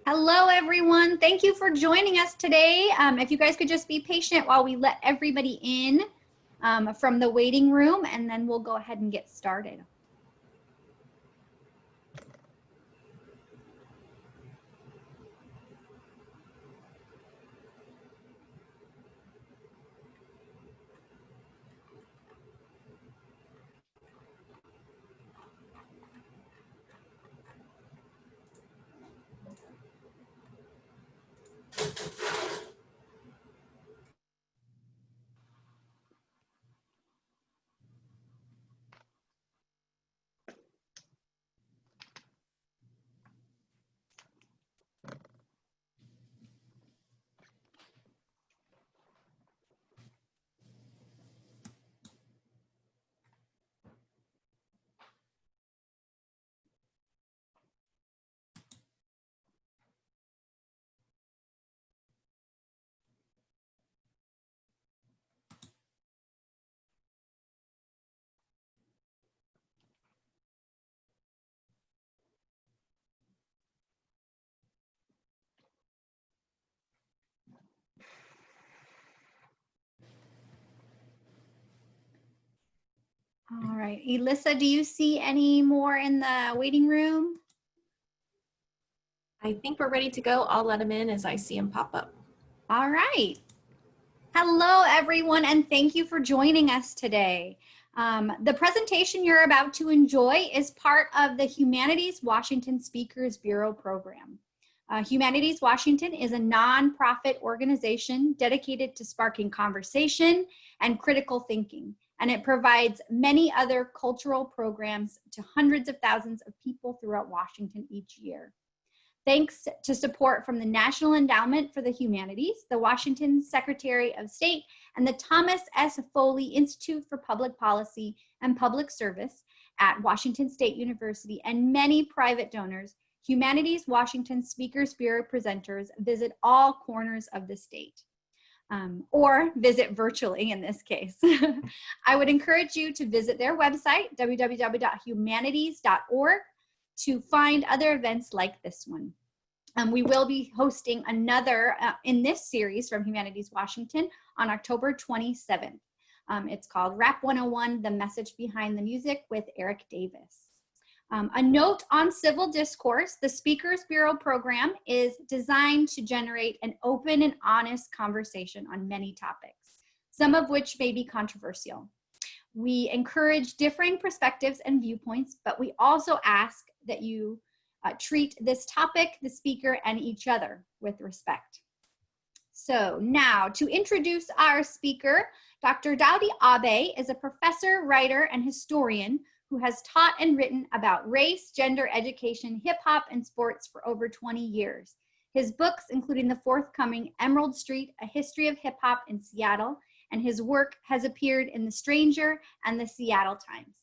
Hello, everyone. Thank you for joining us today. If you guys could just be patient while we let everybody in from the waiting room, and then we'll go ahead and get started. All right, Elissa, do you see any more in the waiting room? I think we're ready to go. I'll let them in as I see them pop up. All right. Hello, everyone, and thank you for joining us today. The presentation you're about to enjoy is part of the Humanities Washington Speakers Bureau program. Humanities Washington is a nonprofit organization dedicated to sparking conversation and critical thinking, and it provides many other cultural programs to hundreds of thousands of people throughout Washington each year. Thanks to support from the National Endowment for the Humanities, the Washington Secretary of State, and the Thomas S. Foley Institute for Public Policy and Public Service at Washington State University, and many private donors, Humanities Washington Speakers Bureau presenters visit all corners of the state, or visit virtually in this case. I would encourage you to visit their website, www.humanities.org, to find other events like this one. We will be hosting another in this series from Humanities Washington on October 27th. It's called Rap 101, The Message Behind the Music with Eric Davis. A note on civil discourse, the Speakers Bureau program is designed to generate an open and honest conversation on many topics, some of which may be controversial. We encourage differing perspectives and viewpoints, but we also ask that you treat this topic, the speaker, and each other with respect. So now to introduce our speaker, Dr. Daudi Abe is a professor, writer, and historian who has taught and written about race, gender, education, hip hop, and sports for over 20 years. His books, including the forthcoming Emerald Street, A History of Hip Hop in Seattle, and his work has appeared in The Stranger and the Seattle Times.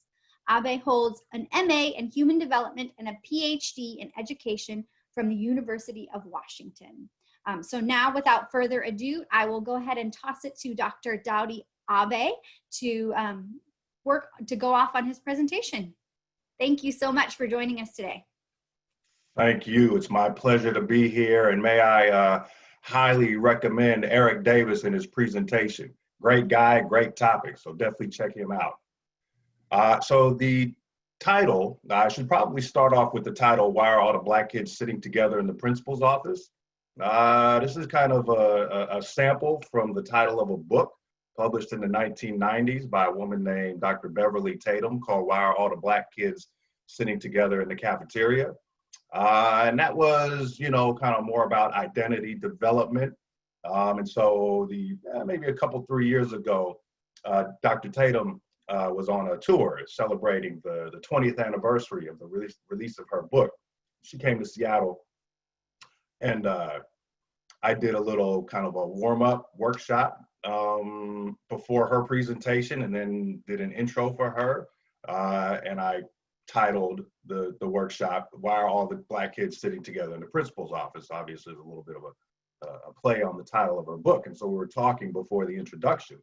Abe holds an MA in Human Development and a PhD in Education from the University of Washington. So now, without further ado, I will go ahead and toss it to Dr. Daudi Abe to go off on his presentation. Thank you so much for joining us today. Thank you. It's my pleasure to be here, and may I highly recommend Eric Davis and his presentation. Great guy, great topic, so definitely check him out. So the title, I should probably start off with the title, Why Are All the Black Kids Sitting Together in the Principal's Office? This is kind of a sample from the title of a book published in the 1990s by a woman named Dr. Beverly Tatum called Why Are All the Black Kids Sitting Together in the Cafeteria? And that was, kind of more about identity development. And so maybe a couple, 3 years ago, Dr. Tatum was on a tour celebrating the 20th anniversary of the release of her book. She came to Seattle, and I did a little kind of a warm-up workshop before her presentation, and then did an intro for her. And I titled the workshop, Why Are All the Black Kids Sitting Together in the Principal's Office? Obviously, it's a little bit of a play on the title of her book. And so we were talking before the introduction.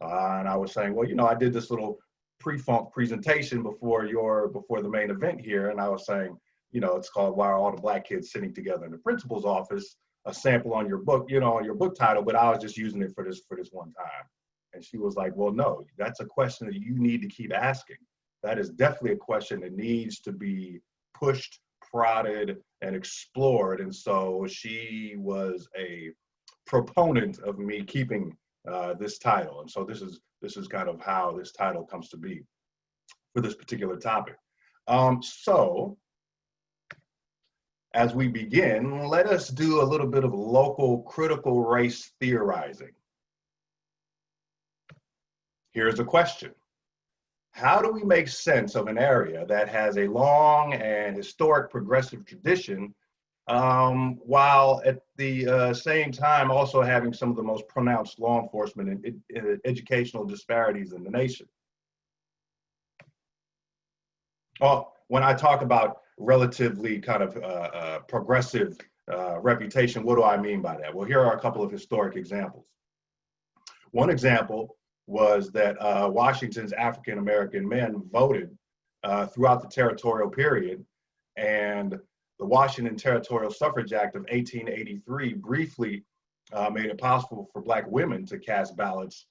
And I was saying, well, I did this little pre-funk presentation before the main event here. And I was saying, it's called Why Are All the Black Kids Sitting Together in the Principal's Office, a sample on your book, on your book title, but I was just using it for this one time. And she was like, well, no, that's a question that you need to keep asking. That is definitely a question that needs to be pushed, prodded, and explored. And so she was a proponent of me keeping this title. And so this is kind of how this title comes to be for this particular topic. So as we begin, let us do a little bit of local critical race theorizing. Here's a question. How do we make sense of an area that has a long and historic progressive tradition, while at the same time also having some of the most pronounced law enforcement and educational disparities in the nation? Well, when I talk about relatively kind of progressive reputation, what do I mean by that? Well, here are a couple of historic examples. One example was that Washington's African-American men voted throughout the territorial period, and the Washington Territorial Suffrage Act of 1883 briefly made it possible for Black women to cast ballots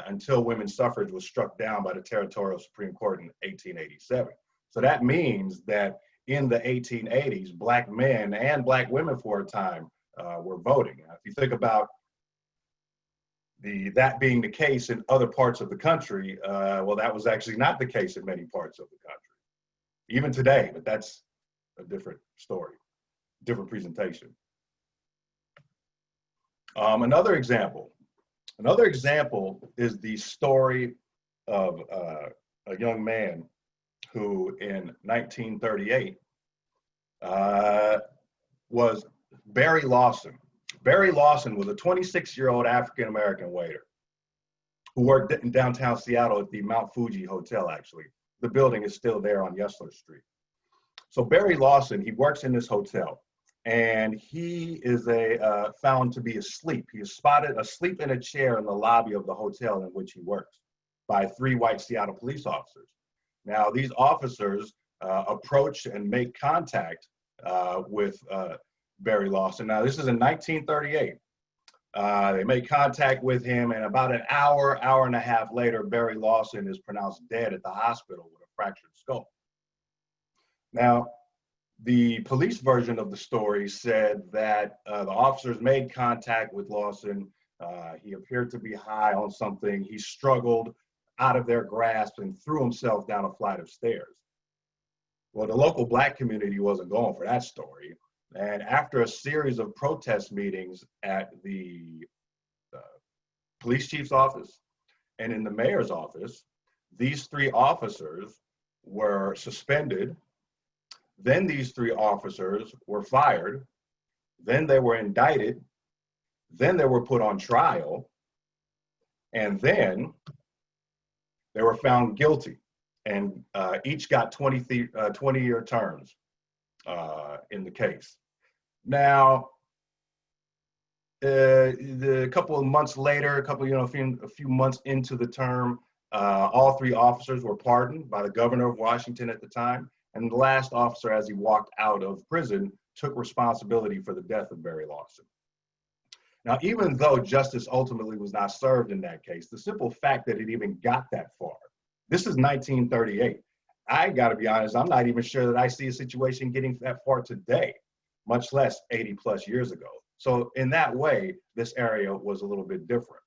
until women's suffrage was struck down by the Territorial Supreme Court in 1887. So that means that in the 1880s, Black men and Black women for a time were voting. Now, if you think about that being the case in other parts of the country, well, that was actually not the case in many parts of the country, even today, but that's a different story, different presentation. Another example is the story of a young man who in 1938 was Barry Lawson. Barry Lawson was a 26-year-old African-American waiter who worked in downtown Seattle at the Mount Fuji Hotel, actually. The building is still there on Yesler Street. So Barry Lawson, he works in this hotel, and he is found to be asleep. He is spotted asleep in a chair in the lobby of the hotel in which he works by 3 white Seattle police officers. Now, these officers approach and make contact with Barry Lawson. Now, this is in 1938. They make contact with him, and about an hour and a half later, Barry Lawson is pronounced dead at the hospital with a fractured skull. Now, the police version of the story said that the officers made contact with Lawson. He appeared to be high on something. He struggled out of their grasp and threw himself down a flight of stairs. Well, the local Black community wasn't going for that story. And after a series of protest meetings at the police chief's office and in the mayor's office, these 3 officers were suspended. Then these 3 officers were fired. Then they were indicted. Then they were put on trial. And then they were found guilty, and each got 20-year terms in the case. Now, a couple of months later, a few months into the term, all 3 officers were pardoned by the governor of Washington at the time, and the last officer, as he walked out of prison, took responsibility for the death of Barry Lawson. Now, even though justice ultimately was not served in that case, the simple fact that it even got that far, this is 1938. I gotta be honest, I'm not even sure that I see a situation getting that far today, much less 80 plus years ago. So in that way, this area was a little bit different.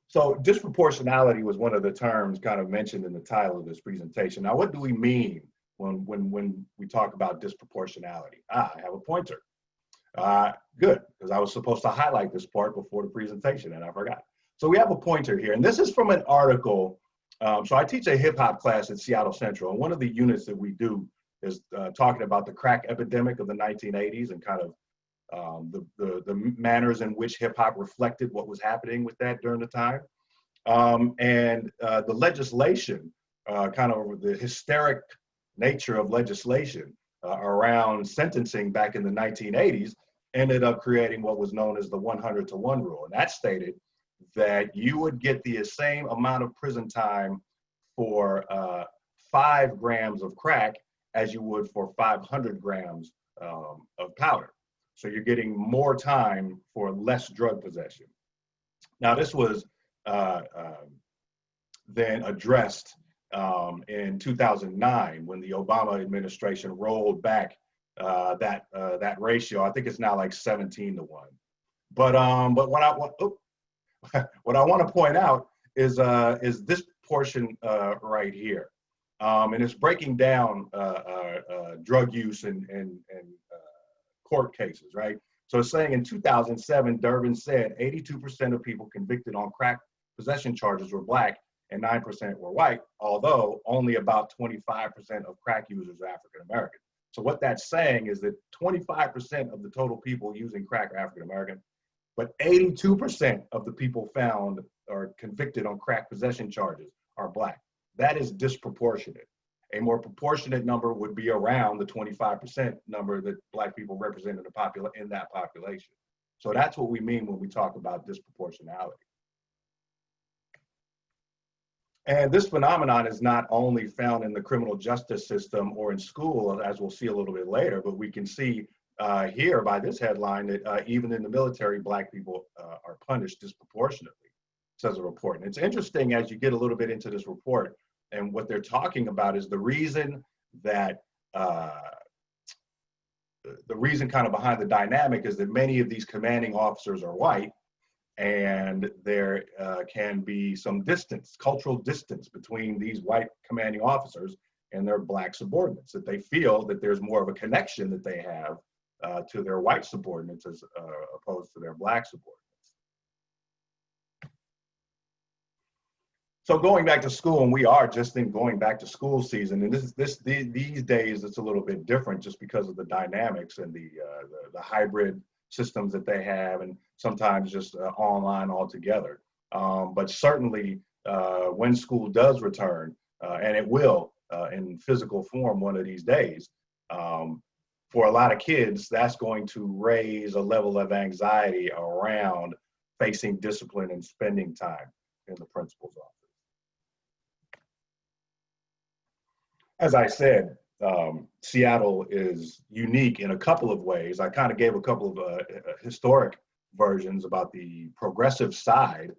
So disproportionality was one of the terms kind of mentioned in the title of this presentation. Now, what do we mean when we talk about disproportionality? I have a pointer. Good, because I was supposed to highlight this part before the presentation and I forgot. So we have a pointer here, and this is from an article. So I teach a hip hop class at Seattle Central, and one of the units that we do is talking about the crack epidemic of the 1980s and kind of the manners in which hip hop reflected what was happening with that during the time. And the legislation, kind of the hysteric nature of legislation around sentencing back in the 1980s ended up creating what was known as the 100-to-1 rule. And that stated that you would get the same amount of prison time for 5 grams of crack as you would for 500 grams of powder. So you're getting more time for less drug possession. Now, this was then addressed in 2009 when the Obama administration rolled back that ratio. I think it's now like 17 to 1. But what I want what I want to point out is this portion right here, and it's breaking down drug use and court cases, right? So it's saying in 2007, Durbin said 82% of people convicted on crack possession charges were Black and 9% were white, although only about 25% of crack users are African American. So what that's saying is that 25% of the total people using crack are African American, but 82% of the people found or convicted on crack possession charges are Black. That is disproportionate. A more proportionate number would be around the 25% number that Black people represent in that population. So that's what we mean when we talk about disproportionality. And this phenomenon is not only found in the criminal justice system or in school, as we'll see a little bit later, but we can see here by this headline that even in the military, Black people are punished disproportionately, says a report. And it's interesting as you get a little bit into this report, and what they're talking about is the reason that, the reason kind of behind the dynamic is that many of these commanding officers are white, and there can be some distance, cultural distance between these white commanding officers and their Black subordinates, that they feel that there's more of a connection that they have to their white subordinates as opposed to their Black subordinates. So going back to school, and we are just in going back to school season, and these days it's a little bit different just because of the dynamics and the hybrid systems that they have, and sometimes just online altogether. But certainly when school does return, and it will in physical form one of these days, for a lot of kids, that's going to raise a level of anxiety around facing discipline and spending time in the principal's office. As I said, Seattle is unique in a couple of ways. I kind of gave a couple of historic versions about the progressive side,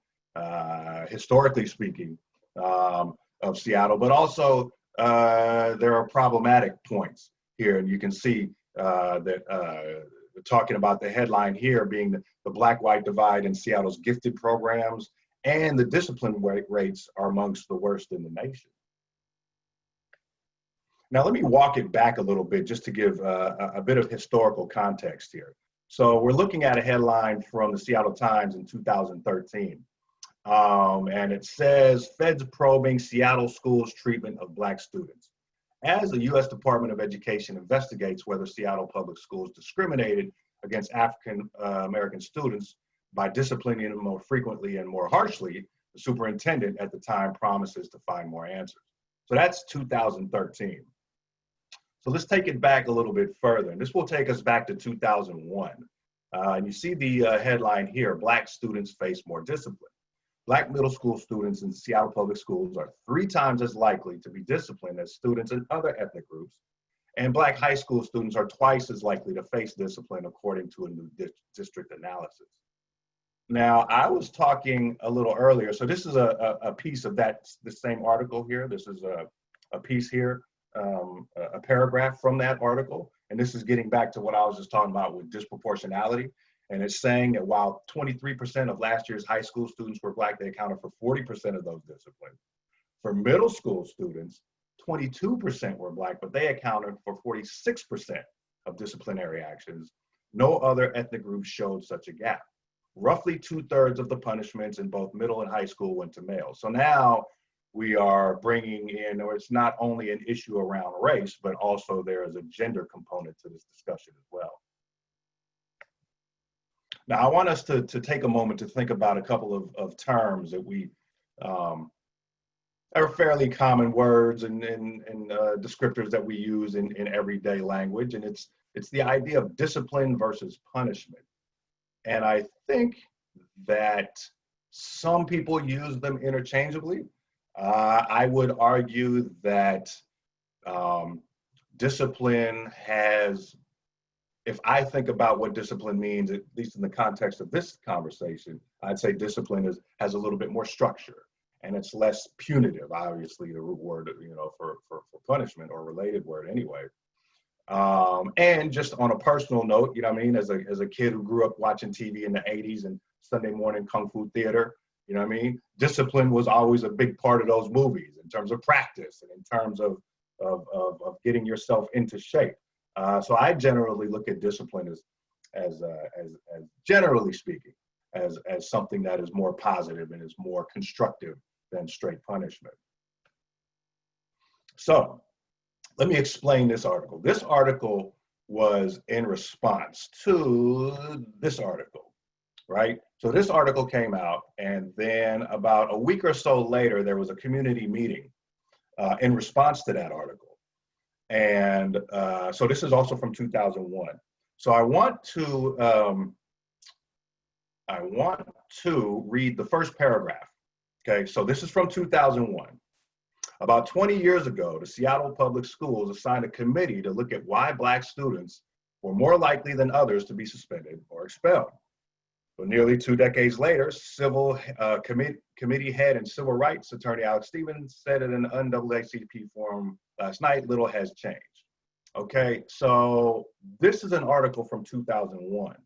historically speaking, of Seattle, but also there are problematic points here. And you can see that talking about the headline here being the Black-white divide in Seattle's gifted programs and the discipline rates are amongst the worst in the nation. Now, let me walk it back a little bit just to give a bit of historical context here. So we're looking at a headline from the Seattle Times in 2013. And it says, Feds probing Seattle schools' treatment of Black students. As the U.S. Department of Education investigates whether Seattle public schools discriminated against African American students by disciplining them more frequently and more harshly, the superintendent at the time promises to find more answers. So that's 2013. So let's take it back a little bit further, and this will take us back to 2001. And you see the headline here, Black students face more discipline. Black middle school students in Seattle public schools are 3 times as likely to be disciplined as students in other ethnic groups, and Black high school students are twice as likely to face discipline according to a new district analysis. Now, I was talking a little earlier, so this is a piece of the same article here. This is a piece here, a paragraph from that article. And this is getting back to what I was just talking about with disproportionality. And it's saying that while 23% of last year's high school students were Black, they accounted for 40% of those disciplines. For middle school students, 22% were Black, but they accounted for 46% of disciplinary actions. No other ethnic group showed such a gap. Roughly 2/3 of the punishments in both middle and high school went to males. So now we are bringing in, or it's not only an issue around race, but also there is a gender component to this discussion as well. Now, I want us to take a moment to think about a couple of terms that we are fairly common words and descriptors that we use in everyday language. And it's the idea of discipline versus punishment. And I think that some people use them interchangeably. I would argue that discipline has, if I think about what discipline means, at least in the context of this conversation, I'd say discipline has a little bit more structure and it's less punitive, obviously, the root word, for punishment or related word anyway. And just on a personal note, you know what I mean, as a kid who grew up watching TV in the 80s and Sunday morning Kung Fu theater, you know what I mean, discipline was always a big part of those movies in terms of practice and in terms of getting yourself into shape. So I generally look at discipline as generally speaking, as something that is more positive and is more constructive than straight punishment. So let me explain this article. This article was in response to this article, right? So this article came out, and then about a week or so later, there was a community meeting in response to that article. And so this is also from 2001. So I want to read the first paragraph. Okay, so this is from 2001. About 20 years ago, the Seattle Public Schools assigned a committee to look at why Black students were more likely than others to be suspended or expelled. But nearly 2 decades later, civil committee head and civil rights attorney Alex Stevens said in an NAACP forum last night, little has changed. Okay, so this is an article from 2001.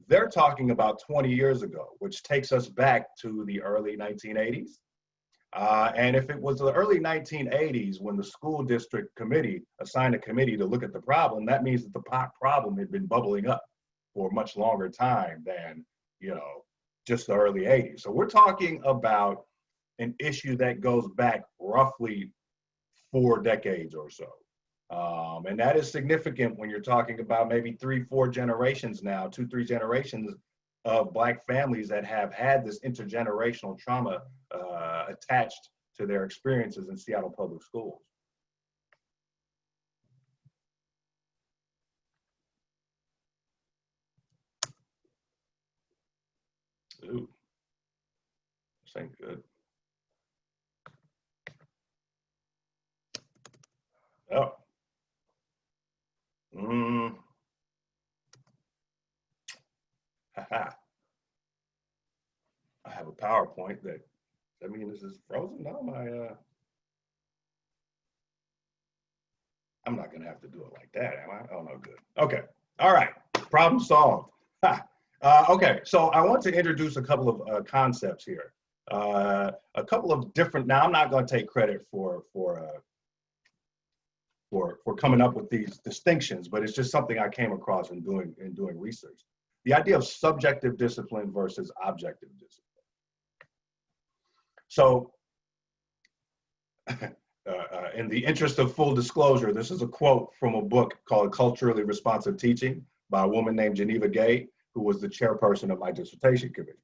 They're talking about 20 years ago, which takes us back to the early 1980s. And if it was the early 1980s when the school district committee assigned a committee to look at the problem, that means that the problem had been bubbling up for a much longer time than, just the early 80s. So we're talking about an issue that goes back roughly 4 decades or so. And that is significant when you're talking about maybe 3-4 generations now, 2-3 generations of Black families that have had this intergenerational trauma attached to their experiences in Seattle Public Schools. Ooh, this ain't good. Oh. Haha. I have a PowerPoint that, I mean, this is frozen? No, I'm not gonna have to do it like that, am I? Oh, no, good. Okay, all right, problem solved. Okay, so I want to introduce a couple of concepts here. A couple of different, now I'm not gonna take credit for coming up with these distinctions, but it's just something I came across in doing research. The idea of subjective discipline versus objective discipline. So, in the interest of full disclosure, this is a quote from a book called Culturally Responsive Teaching by a woman named Geneva Gay, who was the chairperson of my dissertation committee.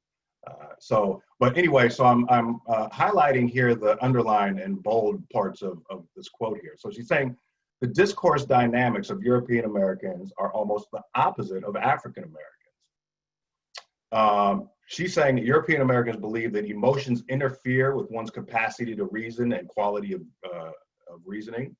But anyway, so I'm highlighting here the underline and bold parts of this quote here. So she's saying, the discourse dynamics of European Americans are almost the opposite of African Americans. She's saying that European Americans believe that emotions interfere with one's capacity to reason and quality of reasoning.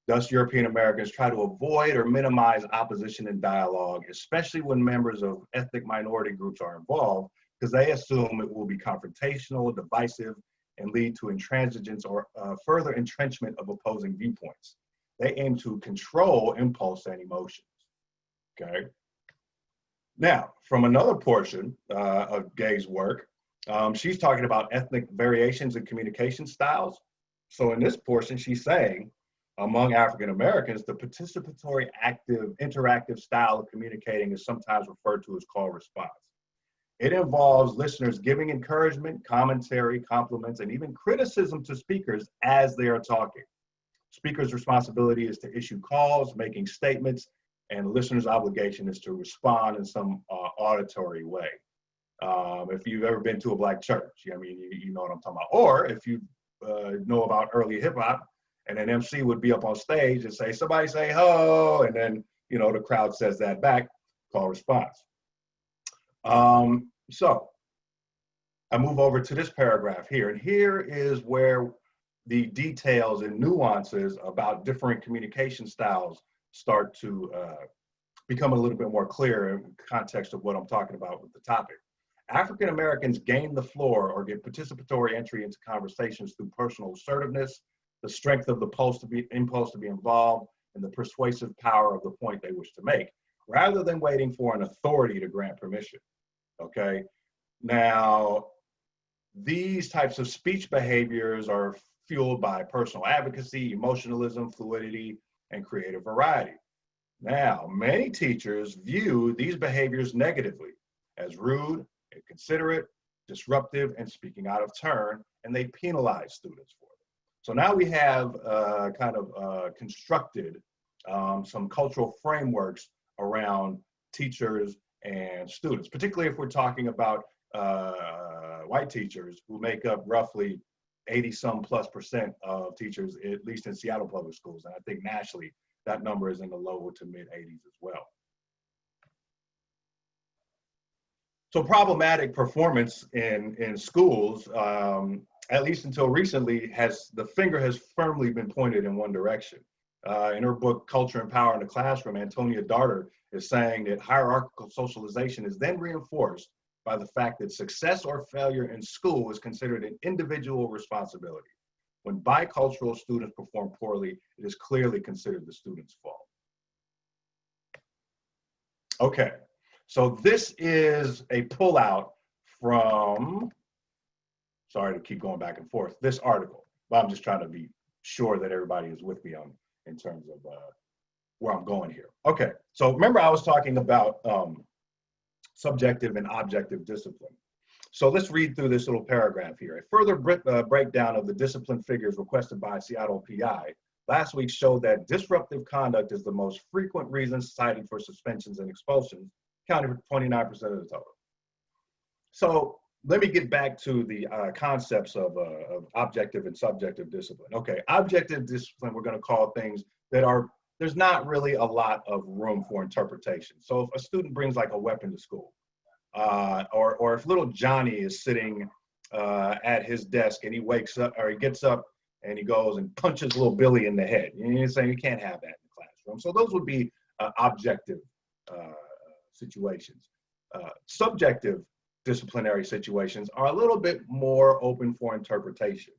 Thus, European Americans try to avoid or minimize opposition and dialogue, especially when members of ethnic minority groups are involved, because they assume it will be confrontational, divisive, and lead to intransigence or further entrenchment of opposing viewpoints. They aim to control impulse and emotions, okay? Now, from another portion of Gay's work, she's talking about ethnic variations in communication styles. So in this portion, she's saying, among African Americans, the participatory, active, interactive style of communicating is sometimes referred to as call response. It involves listeners giving encouragement, commentary, compliments, and even criticism to speakers as they are talking. Speaker's responsibility is to issue calls, making statements, and listener's obligation is to respond in some auditory way. If you've ever been to a Black church, I mean, you know what I'm talking about. Or if you know about early hip hop, and an MC would be up on stage and say, somebody say ho, and then, the crowd says that back, call response. So I move over to this paragraph here, and here is where the details and nuances about different communication styles start to become a little bit more clear in the context of what I'm talking about with the topic. African Americans gain the floor or get participatory entry into conversations through personal assertiveness, the strength of the impulse to be involved, and the persuasive power of the point they wish to make, rather than waiting for an authority to grant permission. Okay. Now, these types of speech behaviors are fueled by personal advocacy, emotionalism, fluidity, and creative variety. Now, many teachers view these behaviors negatively as rude, inconsiderate, disruptive, and speaking out of turn, and they penalize students for it. So now we have constructed some cultural frameworks around teachers and students, particularly if we're talking about white teachers who make up roughly 80+ % of teachers, at least in Seattle public schools. And I think nationally, that number is in the low to mid 80s as well. So problematic performance in schools, at least until recently, the finger has firmly been pointed in one direction. In her book, Culture and Power in the Classroom, Antonia Darter is saying that hierarchical socialization is then reinforced by the fact that success or failure in school is considered an individual responsibility. When bicultural students perform poorly, it is clearly considered the student's fault. Okay, so this is a pullout from, sorry to keep going back and forth, this article, but I'm just trying to be sure that everybody is with me in terms of where I'm going here. Okay, so remember I was talking about subjective and objective discipline. So let's read through this little paragraph here. A further breakdown of the discipline figures requested by Seattle PI last week showed that disruptive conduct is the most frequent reason cited for suspensions and expulsions, accounting for 29% of the total. So let me get back to the concepts of objective and subjective discipline. Okay, objective discipline, we're going to call things that there's not really a lot of room for interpretation. So if a student brings like a weapon to school, or if little Johnny is sitting at his desk and he wakes up, or he gets up and he goes and punches little Billy in the head, you're saying you can't have that in the classroom. So those would be objective situations. Subjective disciplinary situations are a little bit more open for interpretation.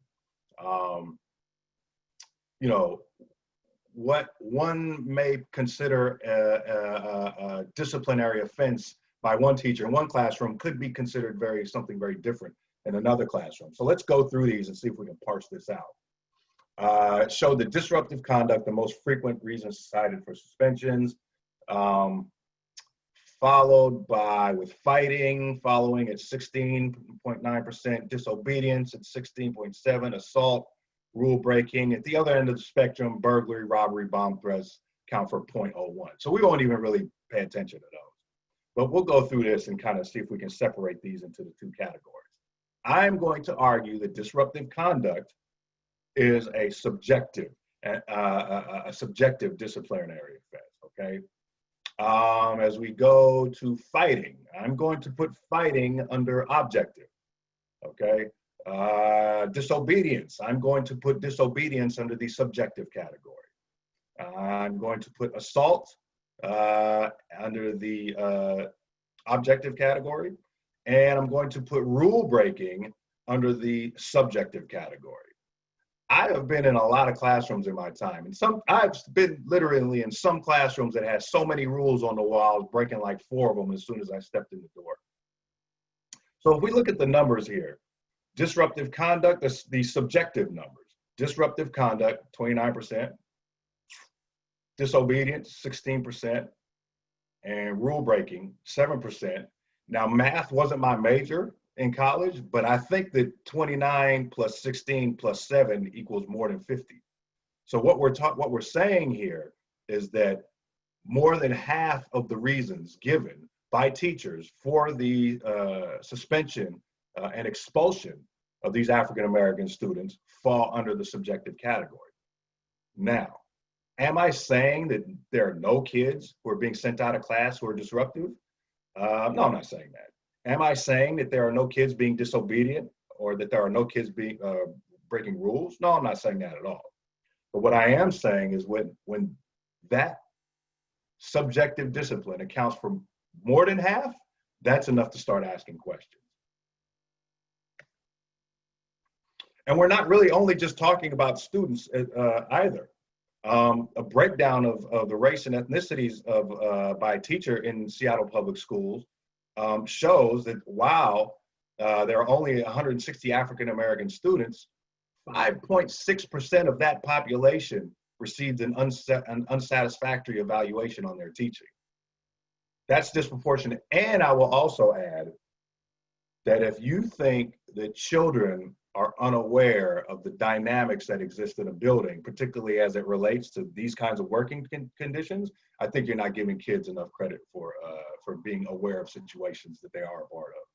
What one may consider a disciplinary offense by one teacher in one classroom could be considered something very different in another classroom. So let's go through these and see if we can parse this out. It showed that disruptive conduct, the most frequent reasons cited for suspensions, followed by with fighting, following at 16.9%, disobedience at 16.7%, assault, rule breaking. At the other end of the spectrum, burglary, robbery, bomb threats count for 0.01. So we won't even really pay attention to those. But we'll go through this and kind of see if we can separate these into the two categories. I'm going to argue that disruptive conduct is a subjective disciplinary offense, okay? As we go to fighting, I'm going to put fighting under objective, okay? Disobedience, I'm going to put disobedience under the subjective category. I'm going to put assault under the objective category, and I'm going to put rule breaking under the subjective category. I have been in a lot of classrooms in my time, and I've been literally in some classrooms that had so many rules on the wall, I was breaking like 4 of them as soon as I stepped in the door. So if we look at the numbers here, disruptive conduct, the subjective numbers. Disruptive conduct, 29%. Disobedience, 16%. And rule breaking, 7%. Now, math wasn't my major in college, but I think that 29 plus 16 plus 7 equals more than 50. So what we're saying here is that more than half of the reasons given by teachers for the suspension and expulsion of these African-American students fall under the subjective category. Now, am I saying that there are no kids who are being sent out of class who are disruptive? No, I'm not saying that. Am I saying that there are no kids being disobedient or that there are no kids being breaking rules. No, I'm not saying that at all. But what I am saying is when that subjective discipline accounts for more than half, that's enough to start asking questions. And we're not really only just talking about students either. A breakdown of the race and ethnicities by a teacher in Seattle Public Schools shows that while there are only 160 African American students, 5.6% of that population received an unsatisfactory evaluation on their teaching. That's disproportionate. And I will also add that if you think that children are unaware of the dynamics that exist in a building, particularly as it relates to these kinds of working conditions, I think you're not giving kids enough credit for being aware of situations that they are a part of.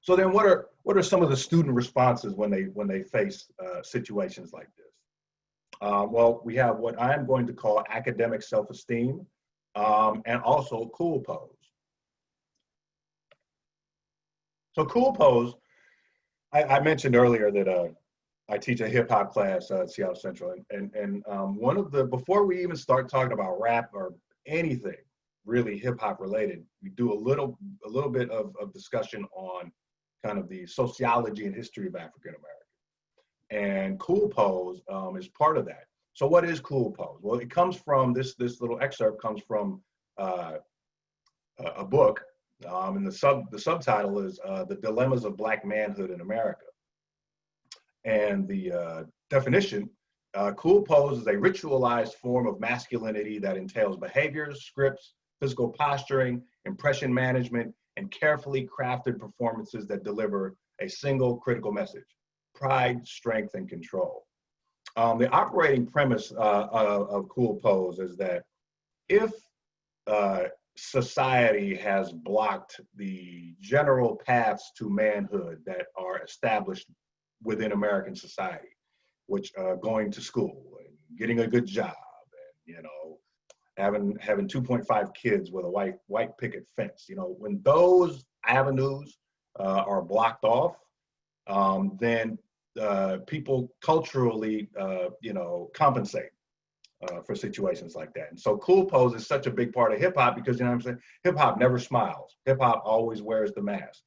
So then what are some of the student responses when they face situations like this? Well, we have what I'm going to call academic self-esteem and also cool pose. So cool pose, I mentioned earlier that I teach a hip hop class at Seattle Central, and one of the, before we even start talking about rap or anything really hip hop related, we do a little bit of discussion on kind of the sociology and history of African American. And cool pose is part of that. So what is cool pose? Well, it comes from this little excerpt comes from a book. And the subtitle is The Dilemmas of Black Manhood in America. And the definition, cool pose is a ritualized form of masculinity that entails behaviors, scripts, physical posturing, impression management, and carefully crafted performances that deliver a single critical message: pride, strength, and control. The operating premise of cool pose is that if society has blocked the general paths to manhood that are established within American society, which going to school and getting a good job and, you know, having 2.5 kids with a white picket fence. You know, when those avenues are blocked off, then people culturally, you know, compensate for situations like that. And so cool pose is such a big part of hip hop because, you know what I'm saying, hip hop never smiles. Hip hop always wears the mask.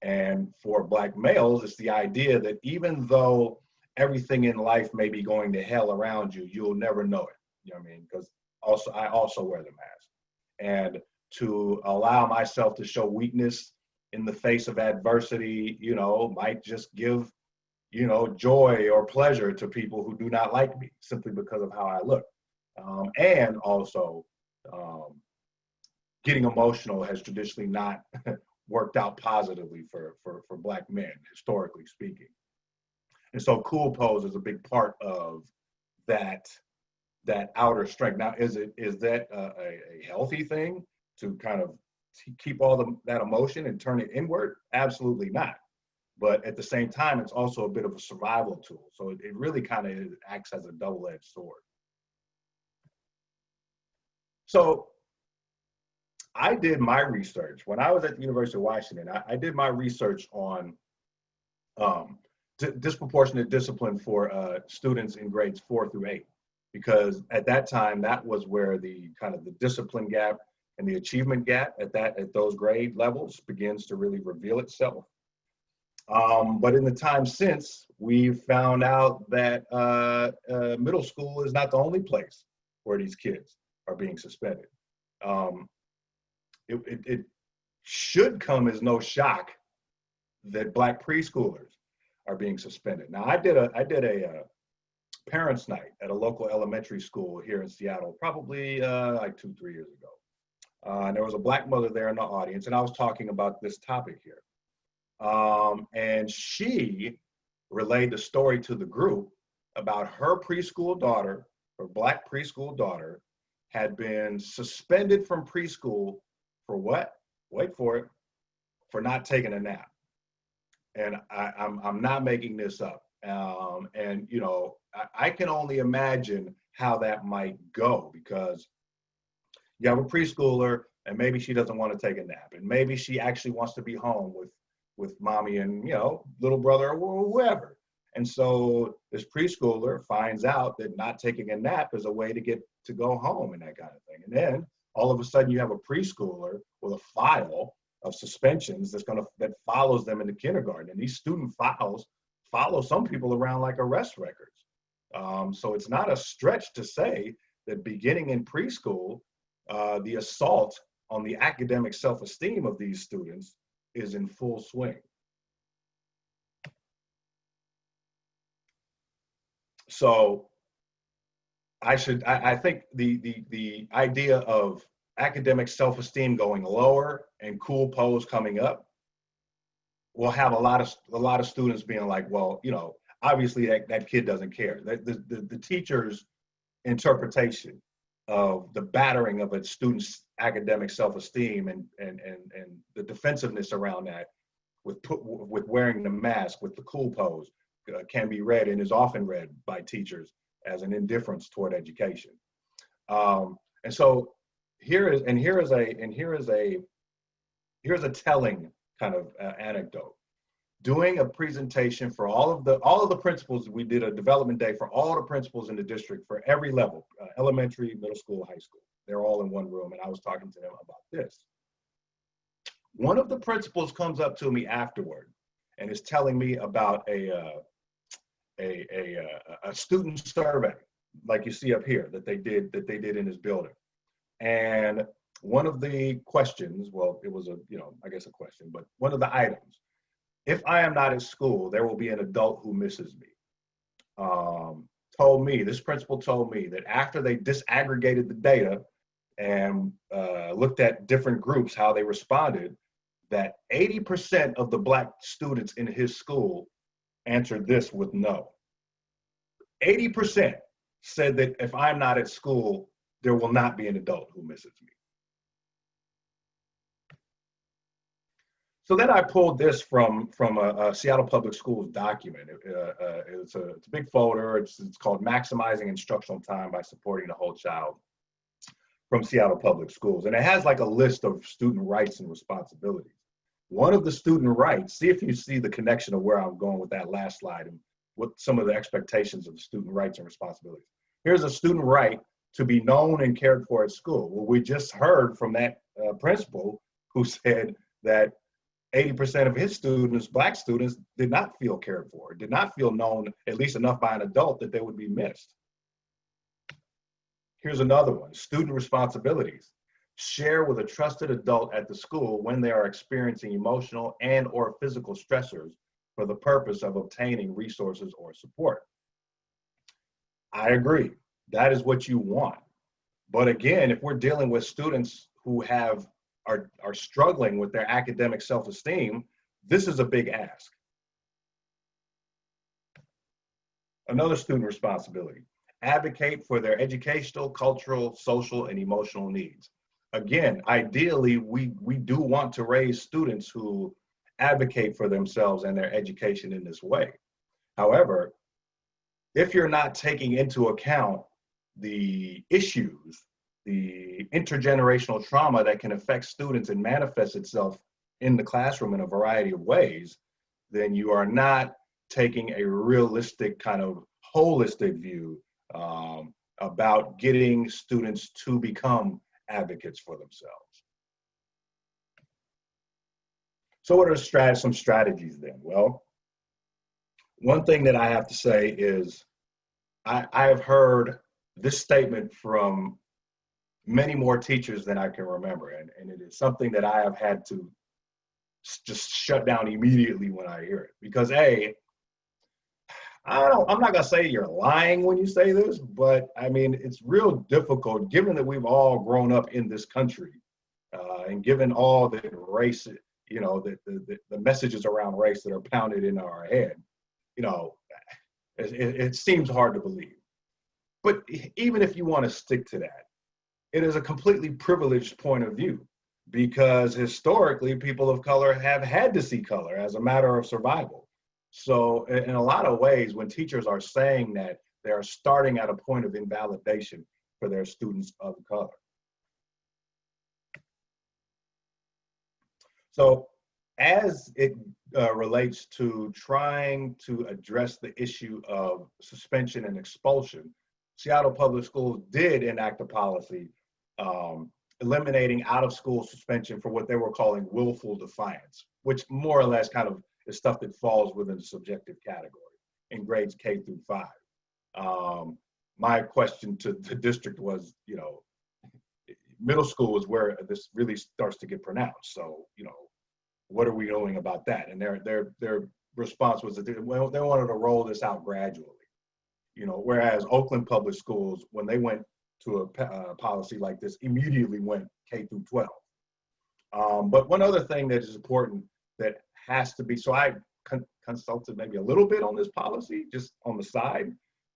And for Black males, it's the idea that even though everything in life may be going to hell around you, you'll never know it. You know what I mean? Because I also wear the mask. And to allow myself to show weakness in the face of adversity, you know, might just give, you know, joy or pleasure to people who do not like me simply because of how I look. And also, getting emotional has traditionally not worked out positively for Black men, historically speaking. And so cool pose is a big part of that outer strength. Now, is that a healthy thing to kind of keep all that emotion and turn it inward? Absolutely not. But at the same time, it's also a bit of a survival tool. So it really kind of acts as a double-edged sword. So I did my research when I was at the University of Washington. I did my research on disproportionate discipline for students in grades 4 through 8, because at that time, that was where the kind of the discipline gap and the achievement gap at those grade levels begins to really reveal itself. But in the time since, we've found out that middle school is not the only place where these kids are being suspended. It should come as no shock that Black preschoolers are being suspended. Now, I did a parents' night at a local elementary school here in Seattle, probably like 2-3 years ago. And there was a Black mother there in the audience, and I was talking about this topic here. And she relayed the story to the group about her preschool daughter, her Black preschool daughter, had been suspended from preschool for what? Wait for it, for not taking a nap. And I'm not making this up. And you know, I can only imagine how that might go, because you have a preschooler and maybe she doesn't want to take a nap, and maybe she actually wants to be home with with mommy and, you know, little brother or whoever. And so this preschooler finds out that not taking a nap is a way to get to go home and that kind of thing. And then all of a sudden you have a preschooler with a file of suspensions that follows them into kindergarten. And these student files follow some people around like arrest records. So it's not a stretch to say that beginning in preschool, the assault on the academic self-esteem of these students is in full swing. So I think the idea of academic self-esteem going lower and cool pose coming up will have a lot of students being like, well, you know, obviously that kid doesn't care. The teacher's interpretation of the battering of a student's academic self-esteem and the defensiveness around that with wearing the mask, with the cool pose, can be read and is often read by teachers as an indifference toward education. And so here is a telling kind of anecdote. Doing a presentation for all of the principals. We did a development day for all the principals in the district for every level, elementary, middle school, high school. They're all in one room, and I was talking to them about this. One of the principals comes up to me afterward and is telling me about a student survey, like you see up here, that they did in his building. And one of the questions, well, it was I guess a question, but one of the items, if I am not at school, there will be an adult who misses me. This principal told me that after they disaggregated the data and looked at different groups, how they responded, that 80% of the Black students in his school answered this with no. 80% said that if I'm not at school, there will not be an adult who misses me. So then I pulled this from a Seattle Public Schools document. It's a big folder. It's called Maximizing Instructional Time by Supporting the Whole Child from Seattle Public Schools. And it has like a list of student rights and responsibilities. One of the student rights, see if you see the connection of where I'm going with that last slide and what some of the expectations of student rights and responsibilities. Here's a student right to be known and cared for at school. Well, we just heard from that principal who said that 80% of his students, Black students, did not feel cared for, did not feel known at least enough by an adult that they would be missed. Here's another one, student responsibilities. Share with a trusted adult at the school when they are experiencing emotional and or physical stressors for the purpose of obtaining resources or support. I agree, that is what you want. But again, if we're dealing with students who are struggling with their academic self-esteem, this is a big ask. Another student responsibility, advocate for their educational, cultural, social, and emotional needs. Again, ideally, we do want to raise students who advocate for themselves and their education in this way. However, if you're not taking into account the issues, the intergenerational trauma that can affect students and manifest itself in the classroom in a variety of ways, then you are not taking a realistic kind of holistic view about getting students to become advocates for themselves. So what are some strategies then? Well, one thing that I have to say is I have heard this statement from many more teachers than I can remember. And it is something that I have had to just shut down immediately when I hear it. Because I'm not gonna say you're lying when you say this, but I mean, it's real difficult given that we've all grown up in this country and given all the race, the messages around race that are pounded into our head, it seems hard to believe. But even if you want to stick to that, it is a completely privileged point of view because historically people of color have had to see color as a matter of survival. So in a lot of ways, when teachers are saying that, they are starting at a point of invalidation for their students of color. So as it relates to trying to address the issue of suspension and expulsion. Seattle Public Schools did enact a policy eliminating out-of-school suspension for what they were calling willful defiance, which more or less kind of is stuff that falls within the subjective category in grades K through 5. My question to the district was, you know, middle school is where this really starts to get pronounced. So, you know, what are we doing about that? And their response was that they wanted to roll this out gradually. You know, whereas Oakland Public Schools, when they went to a policy like this, immediately went K through 12. But one other thing that is important that has to be, so I consulted maybe a little bit on this policy, just on the side,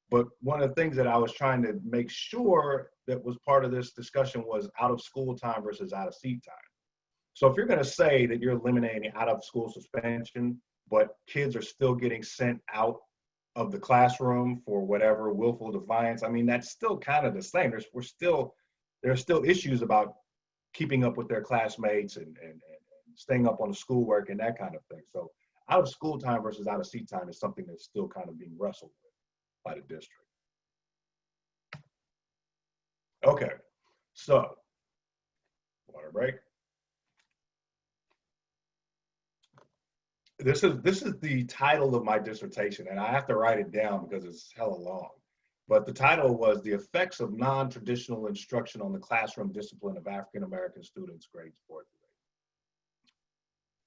but one of the things that I was trying to make sure that was part of this discussion was out of school time versus out of seat time. So if you're gonna say that you're eliminating out of school suspension, but kids are still getting sent out of the classroom for whatever willful defiance, I mean, that's still kind of the same. There are still issues about keeping up with their classmates and staying up on the schoolwork and that kind of thing. So out of school time versus out of seat time is something that's still kind of being wrestled with by the district. Okay, so water break. This is the title of my dissertation, and I have to write it down because it's hella long. But the title was "The Effects of Non-Traditional Instruction on the Classroom Discipline of African American Students, Grades 4 through 8."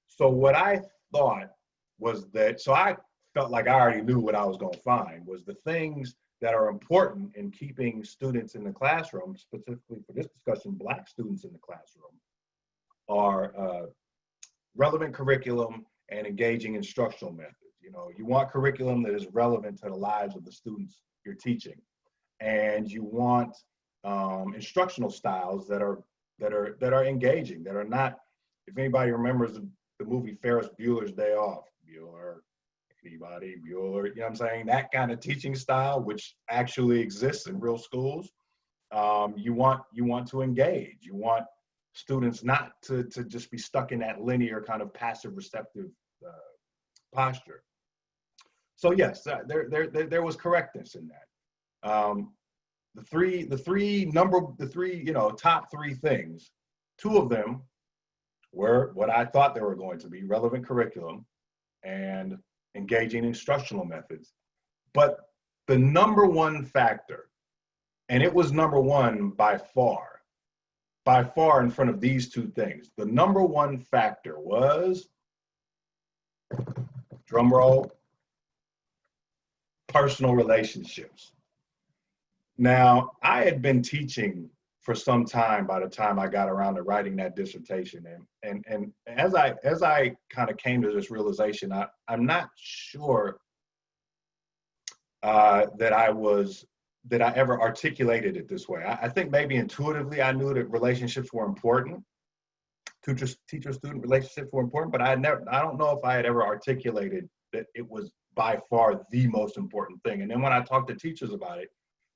So what I thought was that, so I felt like I already knew what I was going to find, was the things that are important in keeping students in the classroom, specifically for this discussion, Black students in the classroom, are relevant curriculum and engaging instructional methods. You know, you want curriculum that is relevant to the lives of the students you're teaching, and you want instructional styles that are engaging, that are not. If anybody remembers the movie Ferris Bueller's Day Off, Bueller, anybody, Bueller, you know what I'm saying? That kind of teaching style, which actually exists in real schools. You want to engage. You want students not to just be stuck in that linear kind of passive receptive posture. So yes, there was correctness in that. The three top three things, two of them were what I thought they were going to be: relevant curriculum and engaging instructional methods. But the number one factor, and it was number one by far in front of these two things, the number one factor was, drum roll, personal relationships. Now, I had been teaching for some time by the time I got around to writing that dissertation. And as I kind of came to this realization, I'm not sure that I ever articulated it this way. I think maybe intuitively I knew that relationships were important. Teacher-student relationships were important, but I don't know if I had ever articulated that it was by far the most important thing. And then when I talked to teachers about it,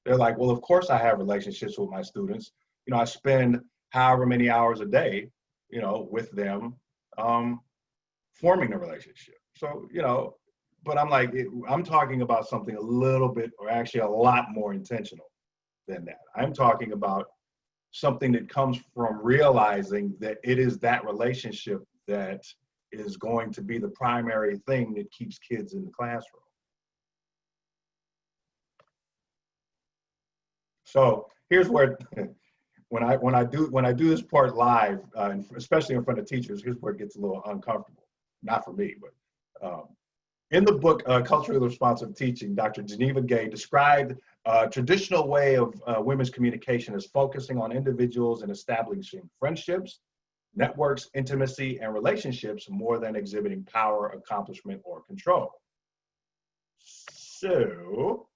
they're like, well, of course I have relationships with my students. You know, I spend however many hours a day, you know, with them, forming a relationship. So, you know, but I'm like, I'm talking about something a little bit, or actually a lot more intentional than that. I'm talking about something that comes from realizing that it is that relationship that is going to be the primary thing that keeps kids in the classroom. So here's where, when I do this part live, especially in front of teachers, here's where it gets a little uncomfortable. Not for me, but in the book Culturally Responsive Teaching, Dr. Geneva Gay described a traditional way of women's communication as focusing on individuals and establishing friendships, networks, intimacy, and relationships more than exhibiting power, accomplishment, or control. So,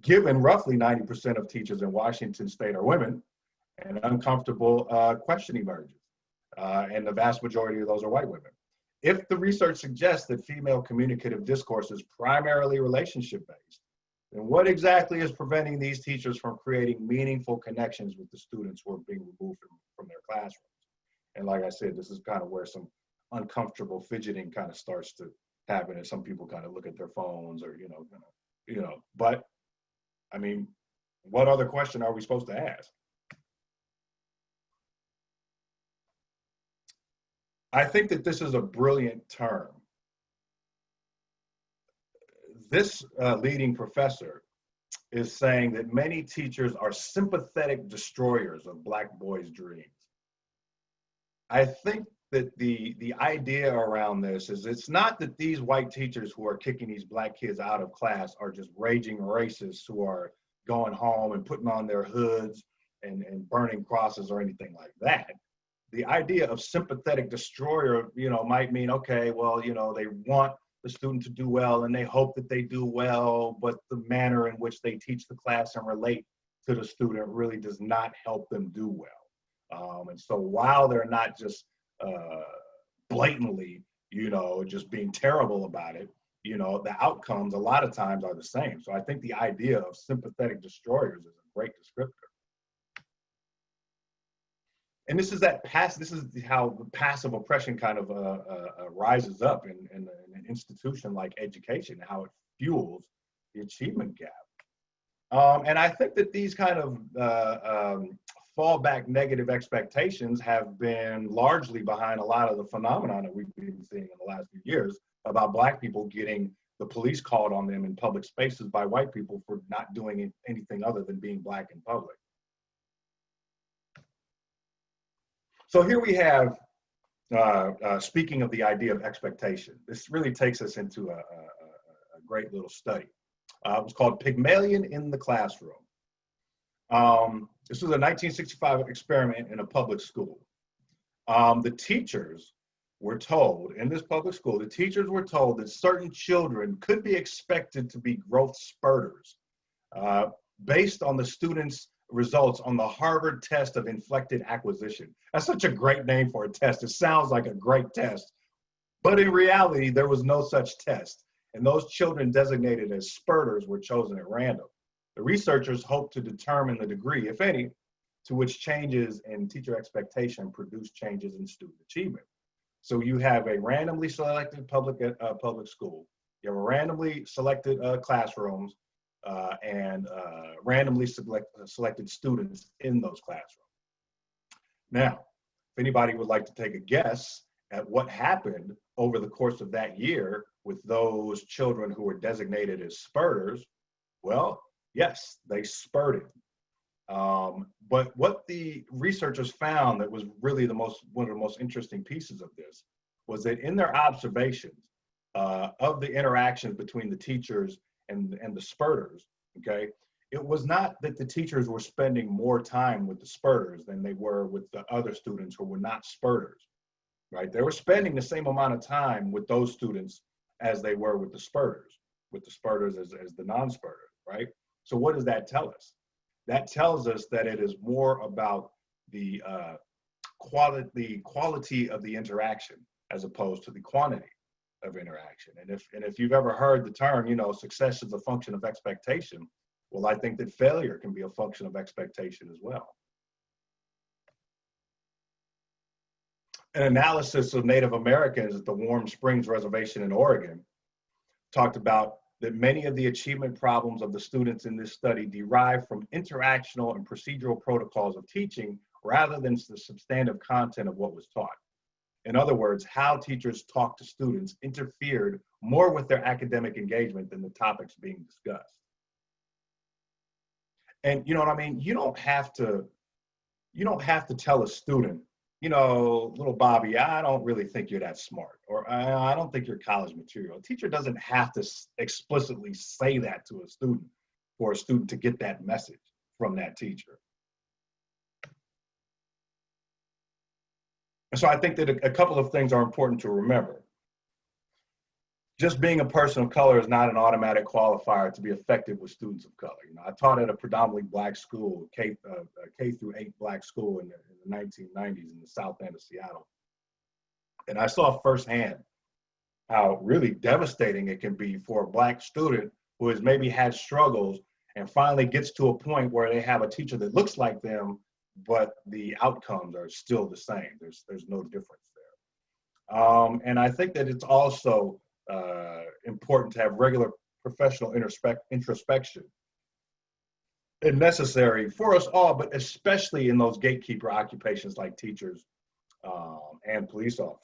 given roughly 90% of teachers in Washington state are women, an uncomfortable question emerges. And the vast majority of those are white women. If the research suggests that female communicative discourse is primarily relationship-based, then what exactly is preventing these teachers from creating meaningful connections with the students who are being removed from their classrooms? And like I said, this is kind of where some uncomfortable fidgeting kind of starts to happen, and some people kind of look at their phones or, but I mean, what other question are we supposed to ask? I think that this is a brilliant term. This leading professor is saying that many teachers are sympathetic destroyers of Black boys' dreams. I think that the idea around this is it's not that these white teachers who are kicking these Black kids out of class are just raging racists who are going home and putting on their hoods and burning crosses or anything like that. The idea of sympathetic destroyer, might mean, okay, well, they want the student to do well and they hope that they do well, but the manner in which they teach the class and relate to the student really does not help them do well. And so while they're not just blatantly, just being terrible about it, the outcomes a lot of times are the same. So I think the idea of sympathetic destroyers is a great descriptor. And this is how the passive oppression kind of rises up in an institution like education, how it fuels the achievement gap. And I think that these kind of fallback negative expectations have been largely behind a lot of the phenomenon that we've been seeing in the last few years about Black people getting the police called on them in public spaces by white people for not doing anything other than being Black in public. So here we have, speaking of the idea of expectation, this really takes us into a great little study. It was called Pygmalion in the Classroom. This was a 1965 experiment in a public school. The teachers were told, in this public school, the teachers were told that certain children could be expected to be growth spurters based on the students' results on the Harvard test of inflected acquisition. That's such a great name for a test. It sounds like a great test, but in reality, there was no such test. And those children designated as spurters were chosen at random. The researchers hoped to determine the degree, if any, to which changes in teacher expectation produce changes in student achievement. So you have a randomly selected public school. You have a randomly selected classrooms and randomly selected students in those classrooms. Now, if anybody would like to take a guess at what happened over the course of that year with those children who were designated as spurters, well, yes, they spurted. But what the researchers found that was really one of the most interesting pieces of this was that in their observations of the interactions between the teachers and the spurters, okay, it was not that the teachers were spending more time with the spurters than they were with the other students who were not spurters, right? They were spending the same amount of time with those students as they were with the spurters as the non-spurters, right? So what does that tell us? That tells us that it is more about the quality of the interaction as opposed to the quantity of interaction. And if you've ever heard the term, success is a function of expectation, well, I think that failure can be a function of expectation as well. An analysis of Native Americans at the Warm Springs Reservation in Oregon talked about that many of the achievement problems of the students in this study derive from interactional and procedural protocols of teaching rather than the substantive content of what was taught. In other words, how teachers talk to students interfered more with their academic engagement than the topics being discussed. And you know what I mean? You don't have to tell a student, little Bobby, I don't really think you're that smart, or I don't think you're college material. A teacher doesn't have to explicitly say that to a student for a student to get that message from that teacher. And so I think that a couple of things are important to remember. Just being a person of color is not an automatic qualifier to be effective with students of color. I taught at a predominantly Black school, K through 8 Black school in the 1990s in the South End of Seattle. And I saw firsthand how really devastating it can be for a Black student who has maybe had struggles and finally gets to a point where they have a teacher that looks like them, but the outcomes are still the same. There's no difference And I think that it's also important to have regular professional introspection and necessary for us all, but especially in those gatekeeper occupations like teachers and police officers,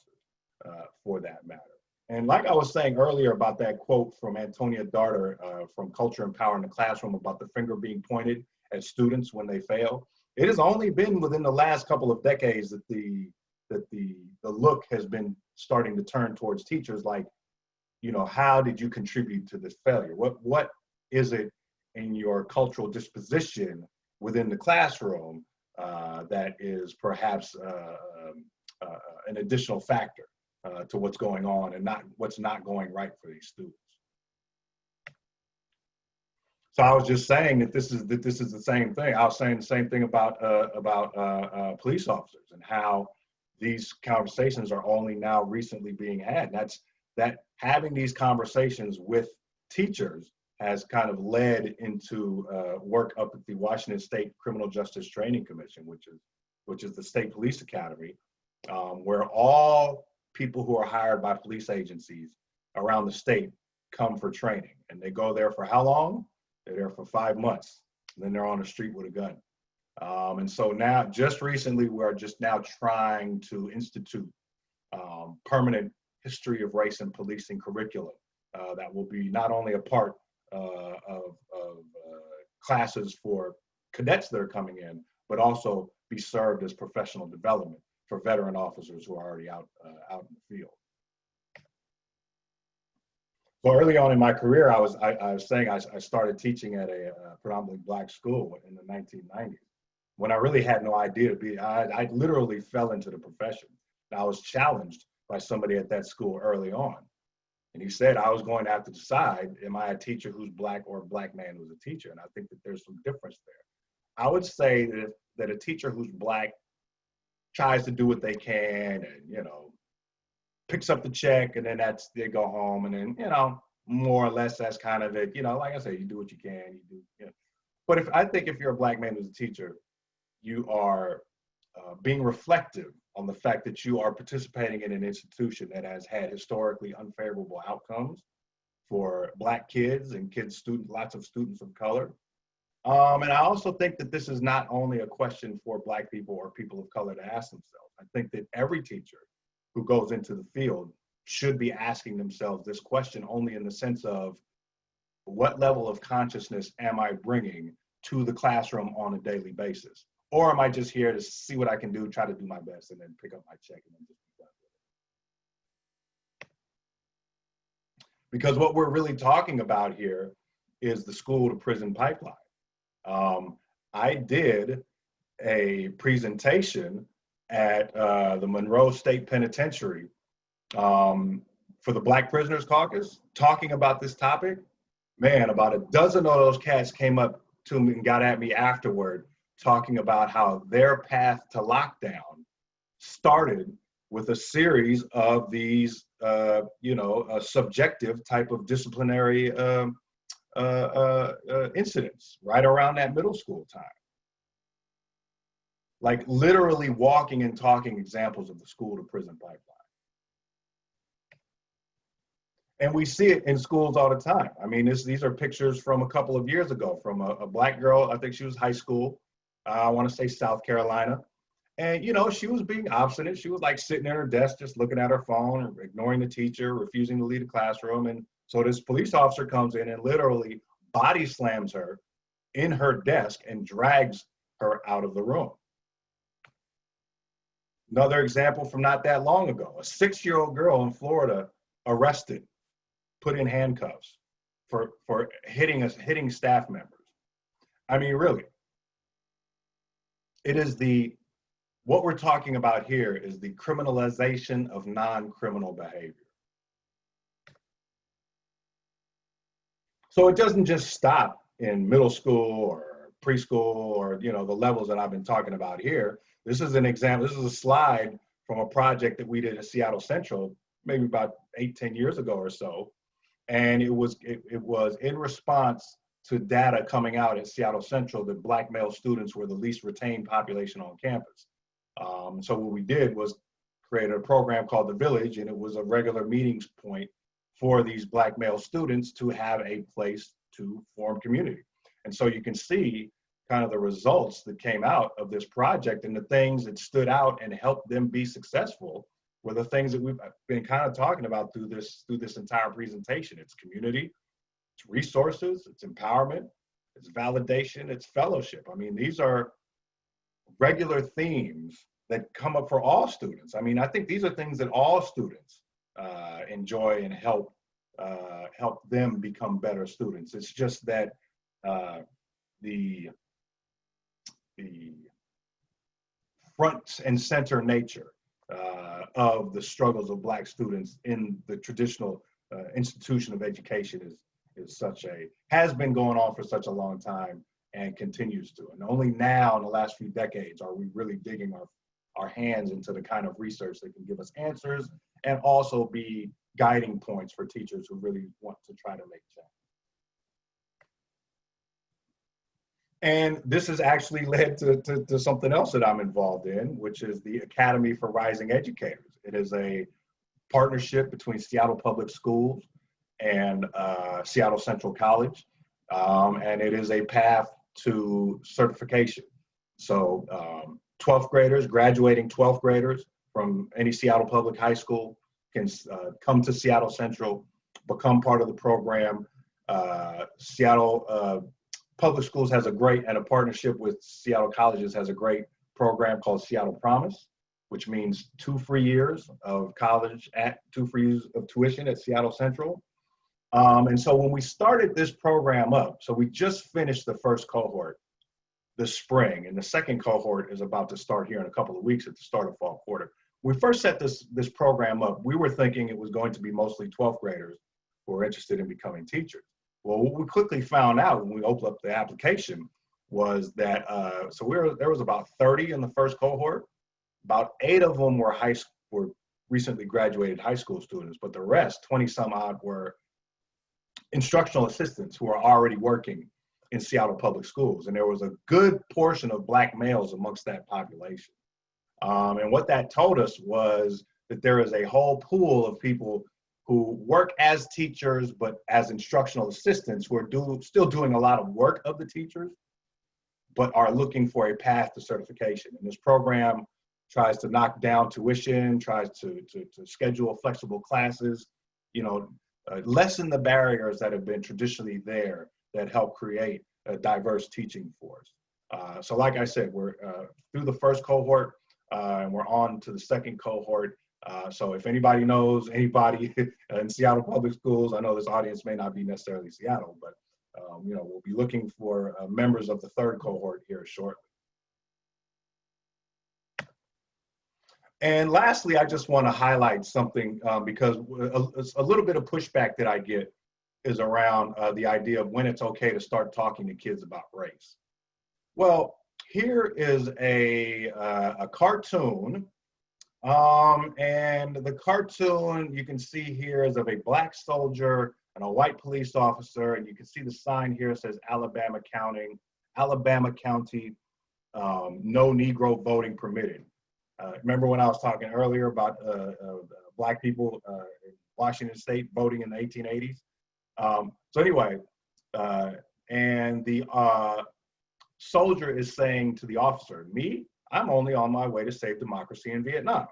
for that matter. And like I was saying earlier about that quote from Antonia Darter from Culture and Power in the Classroom about the finger being pointed at students when they fail, it has only been within the last couple of decades that the look has been starting to turn towards teachers, like, you know, how did you contribute to this failure? What is it in your cultural disposition within the classroom that is perhaps an additional factor to what's going on and not what's not going right for these students? So I was just saying that this is the same thing. I was saying the same thing about police officers and how these conversations are only now recently being had. And that having these conversations with teachers has kind of led into work up at the Washington State Criminal Justice Training Commission, which is the state police academy, where all people who are hired by police agencies around the state come for training. And they go there for how long? They're there for 5 months. And then they're on the street with a gun. And so now, just recently, we're just now trying to institute permanent history of race and policing curriculum that will be not only a part of classes for cadets that are coming in, but also be served as professional development for veteran officers who are already out in the field. So early on in my career, I was saying I started teaching at a predominantly Black school in the 1990s, when I really had no idea to be. I literally fell into the profession. And I was challenged by somebody at that school early on. And he said I was going to have to decide, am I a teacher who's Black or a Black man who's a teacher? And I think that there's some difference there. I would say that a teacher who's Black tries to do what they can and, you know, picks up the check, and then they go home, and then, you know, more or less that's kind of it. You know, like I say, you do what you can, you know. But I think if you're a Black man who's a teacher, you are being reflective on the fact that you are participating in an institution that has had historically unfavorable outcomes for Black kids and lots of students of color. And I also think that this is not only a question for Black people or people of color to ask themselves. I think that every teacher who goes into the field should be asking themselves this question, only in the sense of, what level of consciousness am I bringing to the classroom on a daily basis? Or am I just here to see what I can do, try to do my best, and then pick up my check and then just be done with it? Because what we're really talking about here is the school to prison pipeline. I did a presentation at the Monroe State Penitentiary for the Black Prisoners Caucus, talking about this topic. Man, about a dozen of those cats came up to me and got at me afterward, talking about how their path to lockdown started with a series of these, subjective type of disciplinary incidents right around that middle school time. Like literally walking and talking examples of the school to prison pipeline. And we see it in schools all the time. I mean, these are pictures from a couple of years ago from a Black girl. I think she was high school. I want to say South Carolina. And, you know, she was being obstinate. She was like sitting at her desk, just looking at her phone, ignoring the teacher, refusing to leave the classroom. And so this police officer comes in and literally body slams her in her desk and drags her out of the room. Another example from not that long ago, a 6-year-old girl in Florida arrested, put in handcuffs for hitting staff members. I mean, really, it is what we're talking about here is the criminalization of non-criminal behavior. So it doesn't just stop in middle school or preschool or, you know, the levels that I've been talking about here. This is an example. This is a slide from a project that we did at Seattle Central, maybe about 8-10 years ago or so. And it was in response to data coming out at Seattle Central that Black male students were the least retained population on campus. So what we did was created a program called The Village, and it was a regular meetings point for these Black male students to have a place to form community. And so you can see kind of the results that came out of this project, and the things that stood out and helped them be successful were the things that we've been kind of talking about through this entire presentation. It's community, it's resources, it's empowerment, it's validation, it's fellowship. I mean, these are regular themes that come up for all students. I mean, I think these are things that all students enjoy and help them become better students. It's just that the front and center nature of the struggles of Black students in the traditional institution of education has been going on for such a long time and continues to. And only now in the last few decades are we really digging our hands into the kind of research that can give us answers and also be guiding points for teachers who really want to try to make change. And this has actually led to something else that I'm involved in, which is the Academy for Rising Educators. It is a partnership between Seattle Public Schools and Seattle Central College, and it is a path to certification. So 12th graders, graduating 12th graders from any Seattle Public High School can come to Seattle Central, become part of the program. Seattle Public Schools has a partnership with Seattle Colleges has a great program called Seattle Promise, which means 2 free years of college at 2 free years of tuition at Seattle Central. And so when we started this program up, so we just finished the first cohort this spring, and the second cohort is about to start here in a couple of weeks at the start of fall quarter. When we first set this program up, we were thinking it was going to be mostly 12th graders who were interested in becoming teachers. Well, what we quickly found out when we opened up the application was that, there was about 30 in the first cohort. About 8 of them were recently graduated high school students, but the rest, 20 some odd, were instructional assistants who are already working in Seattle Public Schools. And there was a good portion of Black males amongst that population. And what that told us was that there is a whole pool of people who work as teachers, but as instructional assistants who are still doing a lot of work of the teachers, but are looking for a path to certification. And this program tries to knock down tuition, tries to schedule flexible classes, lessen the barriers that have been traditionally there that help create a diverse teaching force. So like I said, we're through the first cohort and we're on to the second cohort. So if anybody knows anybody in Seattle Public Schools, I know this audience may not be necessarily Seattle, but we'll be looking for members of the third cohort here shortly. And lastly, I just want to highlight something because a little bit of pushback that I get is around the idea of when it's okay to start talking to kids about race. Well, here is a cartoon, and the cartoon you can see here is of a Black soldier and a white police officer, and you can see the sign here says Alabama County, no Negro voting permitted. Remember when I was talking earlier about Black people in Washington State voting in the 1880s? So anyway, and the soldier is saying to the officer, me, I'm only on my way to save democracy in Vietnam.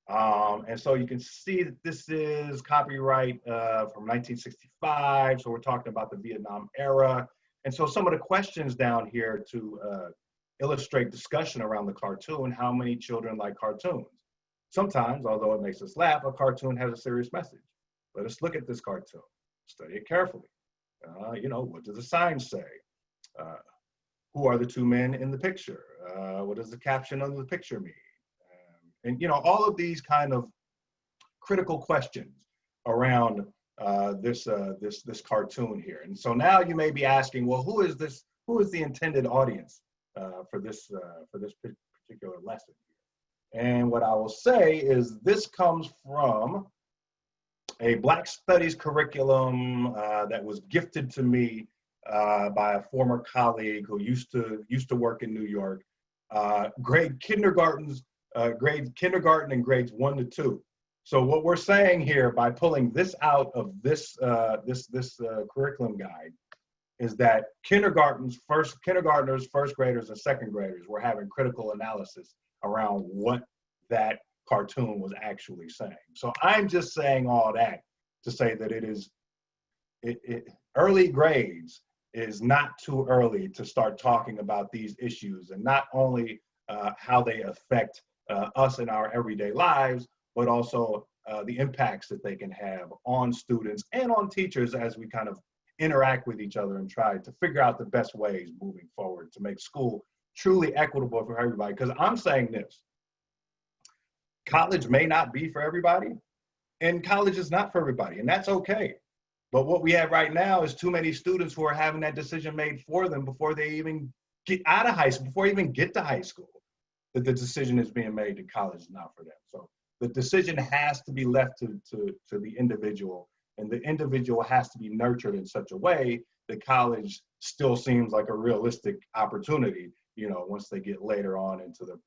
And so you can see that this is copyright from 1965. So we're talking about the Vietnam era. And so some of the questions down here to illustrate discussion around the cartoon: how many children like cartoons? Sometimes, although it makes us laugh, a cartoon has a serious message. Let us look at this cartoon, study it carefully. What does the sign say? Who are the 2 men in the picture? What does the caption of the picture mean? And all of these kind of critical questions around this cartoon here. And so now you may be asking, well, who is this? Who is the intended audience for this particular lesson? And what I will say is this comes from a Black Studies curriculum that was gifted to me by a former colleague who used to work in New York. Grade kindergartens grades kindergarten and grades 1 to 2. So what we're saying here by pulling this out of this curriculum guide is that kindergartners, first graders, and second graders were having critical analysis around what that cartoon was actually saying. So I'm just saying all that to say that early grades is not too early to start talking about these issues, and not only how they affect us in our everyday lives, but also the impacts that they can have on students and on teachers as we kind of interact with each other and try to figure out the best ways moving forward to make school truly equitable for everybody. Because I'm saying this, college may not be for everybody, and college is not for everybody, and that's okay. But what we have right now is too many students who are having that decision made for them before they even get out of high school, before they even get to high school, that the decision is being made that college is not for them. So the decision has to be left to the individual, and the individual has to be nurtured in such a way that college still seems like a realistic opportunity, you know, once they get later on into the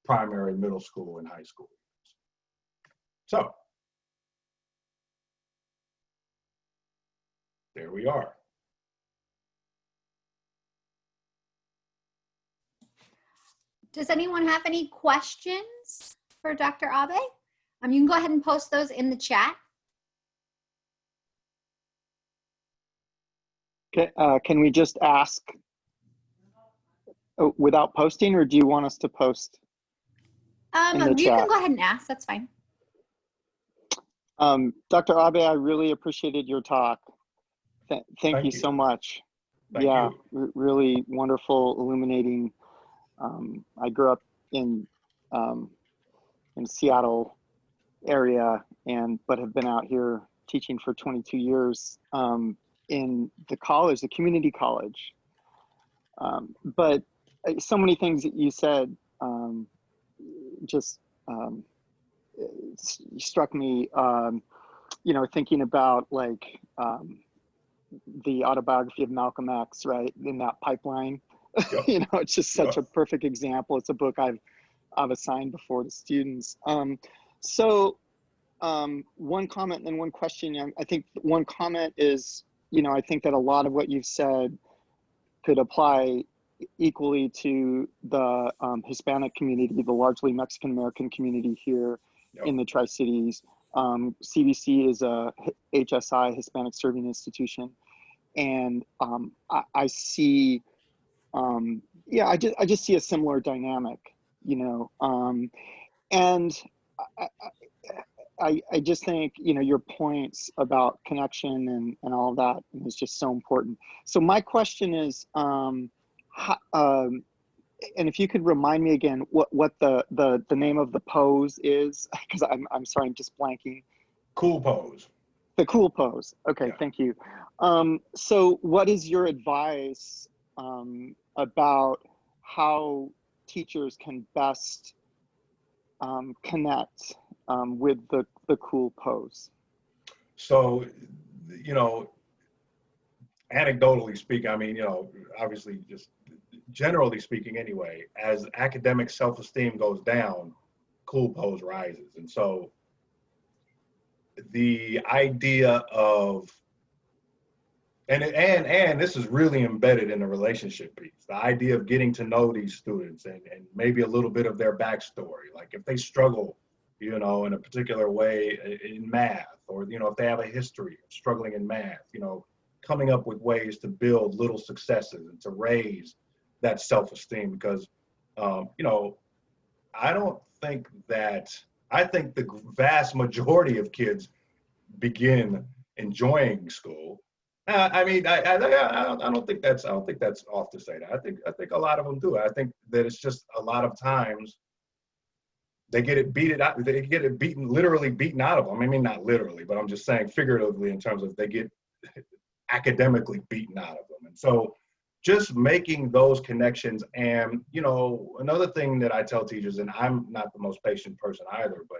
primary, middle school, and high school. So there we are. Does anyone have any questions for Dr. Abe? You can go ahead and post those in the chat. Can we just ask without posting, or do you want us to post in the You chat? can go ahead and ask, that's fine. Dr. Abe, I really appreciated your talk. Thank you so much. Thank you. Really wonderful, illuminating. I grew up in Seattle area, but have been out here teaching for 22 years in the college, the community college. But so many things that you said just struck me, you know, thinking about like the autobiography of Malcolm X, right, in that pipeline. Yep. You know, it's just such a perfect example. It's a book I've assigned before to students. So one comment and one question. I think one comment is, you know, I think that a lot of what you've said could apply equally to the Hispanic community, the largely Mexican-American community here in the Tri-Cities. CBC is a HSI, Hispanic Serving Institution. And I see, I just see a similar dynamic, you know, and I just think, you know, your points about connection and all of that is just so important. So my question is, and if you could remind me again what the name of the pose is, because I'm sorry, I'm just blanking. Cool pose. The cool pose. Okay, yeah. Thank you. So what is your advice about how teachers can best connect with the cool pose? So, you know, anecdotally speaking, I mean, you know, obviously just generally speaking anyway, as academic self-esteem goes down, cool pose rises. And so the idea of, and this is really embedded in the relationship piece, the idea of getting to know these students and maybe a little bit of their backstory. Like if they struggle, you know, in a particular way in math, or, you know, if they have a history of struggling in math, you know, coming up with ways to build little successes and to raise that self-esteem. Because, you know, I think the vast majority of kids begin enjoying school. I mean, I don't think that's off to say that. I think a lot of them do. I think that it's just a lot of times they get it literally beaten out of them. I mean, not literally, but I'm just saying figuratively in terms of they get academically beaten out of them. And so just making those connections. And, you know, another thing that I tell teachers, and I'm not the most patient person either, but,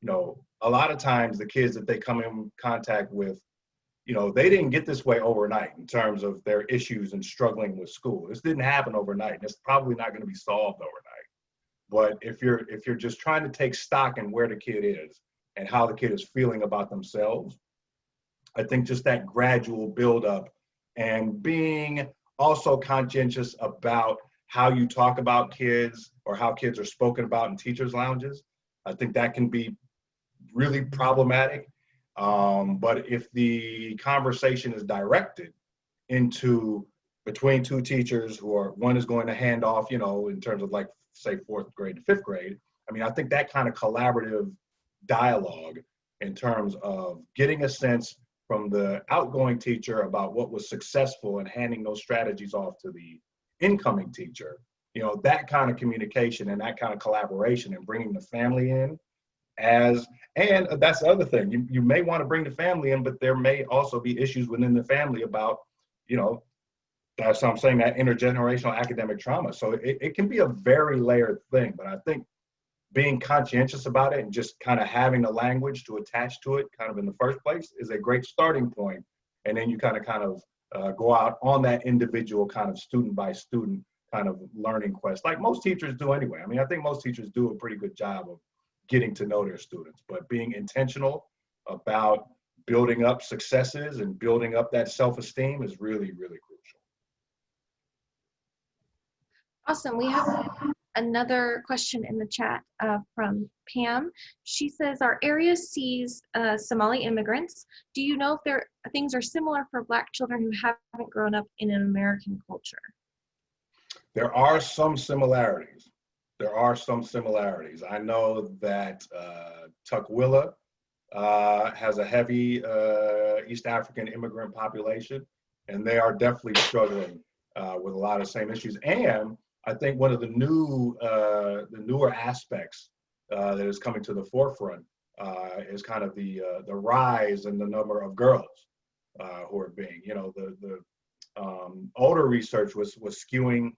you know, a lot of times the kids that they come in contact with, you know, they didn't get this way overnight in terms of their issues and struggling with school. This didn't happen overnight. And it's probably not going to be solved overnight. But if you're just trying to take stock in where the kid is and how the kid is feeling about themselves, I think just that gradual build up and being also conscientious about how you talk about kids or how kids are spoken about in teachers' lounges, I think that can be really problematic. But if the conversation is directed into between two teachers who are, one is going to hand off, you know, in terms of like, say, fourth grade to fifth grade, I mean, I think that kind of collaborative dialogue in terms of getting a sense from the outgoing teacher about what was successful and handing those strategies off to the incoming teacher, you know, that kind of communication and that kind of collaboration and bringing the family in and that's the other thing, you may want to bring the family in, but there may also be issues within the family about, you know, that's what I'm saying, that intergenerational academic trauma. So it can be a very layered thing, but I think being conscientious about it and just kind of having the language to attach to it kind of in the first place is a great starting point. And then you kind of go out on that individual kind of student by student kind of learning quest, like most teachers do anyway. I mean, I think most teachers do a pretty good job of getting to know their students, but being intentional about building up successes and building up that self-esteem is really, really crucial. Awesome. We have another question in the chat from Pam. She says, our area sees Somali immigrants. Do you know if things are similar for Black children who haven't grown up in an American culture? There are some similarities. I know that Tukwila has a heavy East African immigrant population, and they are definitely struggling with a lot of same issues. And I think one of the newer aspects that is coming to the forefront is kind of the rise in the number of girls who are being, you know, the older research was skewing,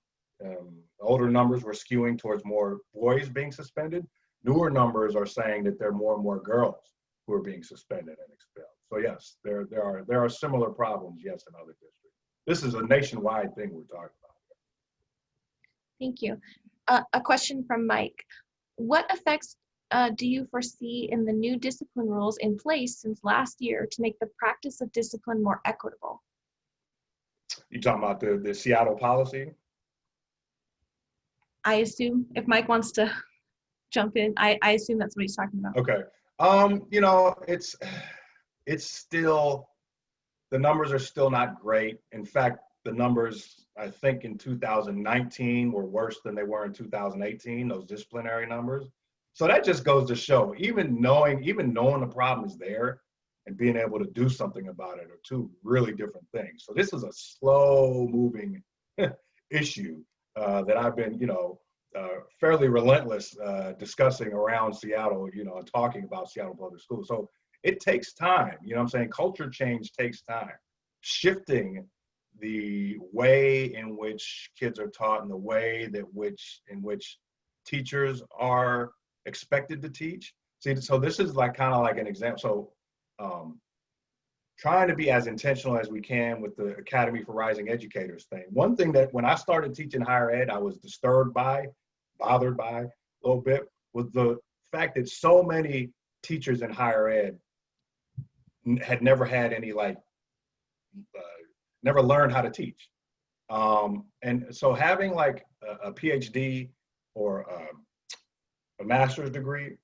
older numbers were skewing towards more boys being suspended. Newer numbers are saying that there are more and more girls who are being suspended and expelled. So yes, there are similar problems, yes, in other districts. This is a nationwide thing we're talking about. Thank you. A question from Mike. What effects do you foresee in the new discipline rules in place since last year to make the practice of discipline more equitable? You talking about the Seattle policy? I assume, if Mike wants to jump in, I assume that's what he's talking about. Okay. You know, it's still, the numbers are still not great. In fact, the numbers, I think in 2019 were worse than they were in 2018, those disciplinary numbers. So that just goes to show, even knowing the problem is there and being able to do something about it are two really different things. So this is a slow moving issue that I've been, you know, fairly relentless discussing around Seattle, you know, and talking about Seattle Public Schools. So it takes time, you know what I'm saying? Culture change takes time. Shifting the way in which kids are taught and the way in which teachers are expected to teach. See, so this is like kind of like an example. So trying to be as intentional as we can with the Academy for Rising Educators thing. One thing that when I started teaching higher ed, I was disturbed by, bothered by a little bit, was the fact that so many teachers in higher ed had never had any never learned how to teach. And so having like a PhD or a master's degree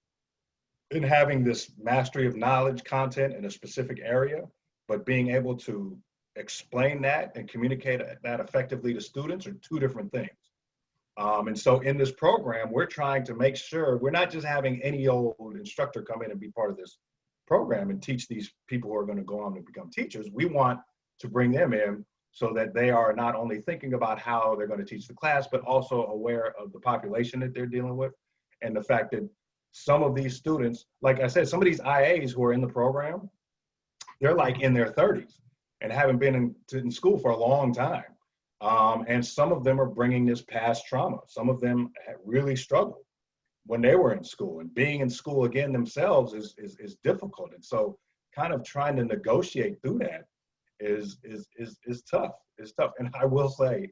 and having this mastery of knowledge content in a specific area, but being able to explain that and communicate that effectively to students are two different things. And so in this program, we're trying to make sure we're not just having any old instructor come in and be part of this program and teach these people who are going to go on to become teachers. We want to bring them in so that they are not only thinking about how they're going to teach the class, but also aware of the population that they're dealing with and the fact that some of these students, like I said, some of these IAs who are in the program, they're like in their 30s and haven't been in school for a long time. And some of them are bringing this past trauma. Some of them really struggled when they were in school, and being in school again themselves is difficult. And so kind of trying to negotiate through that is tough. It's tough. And I will say,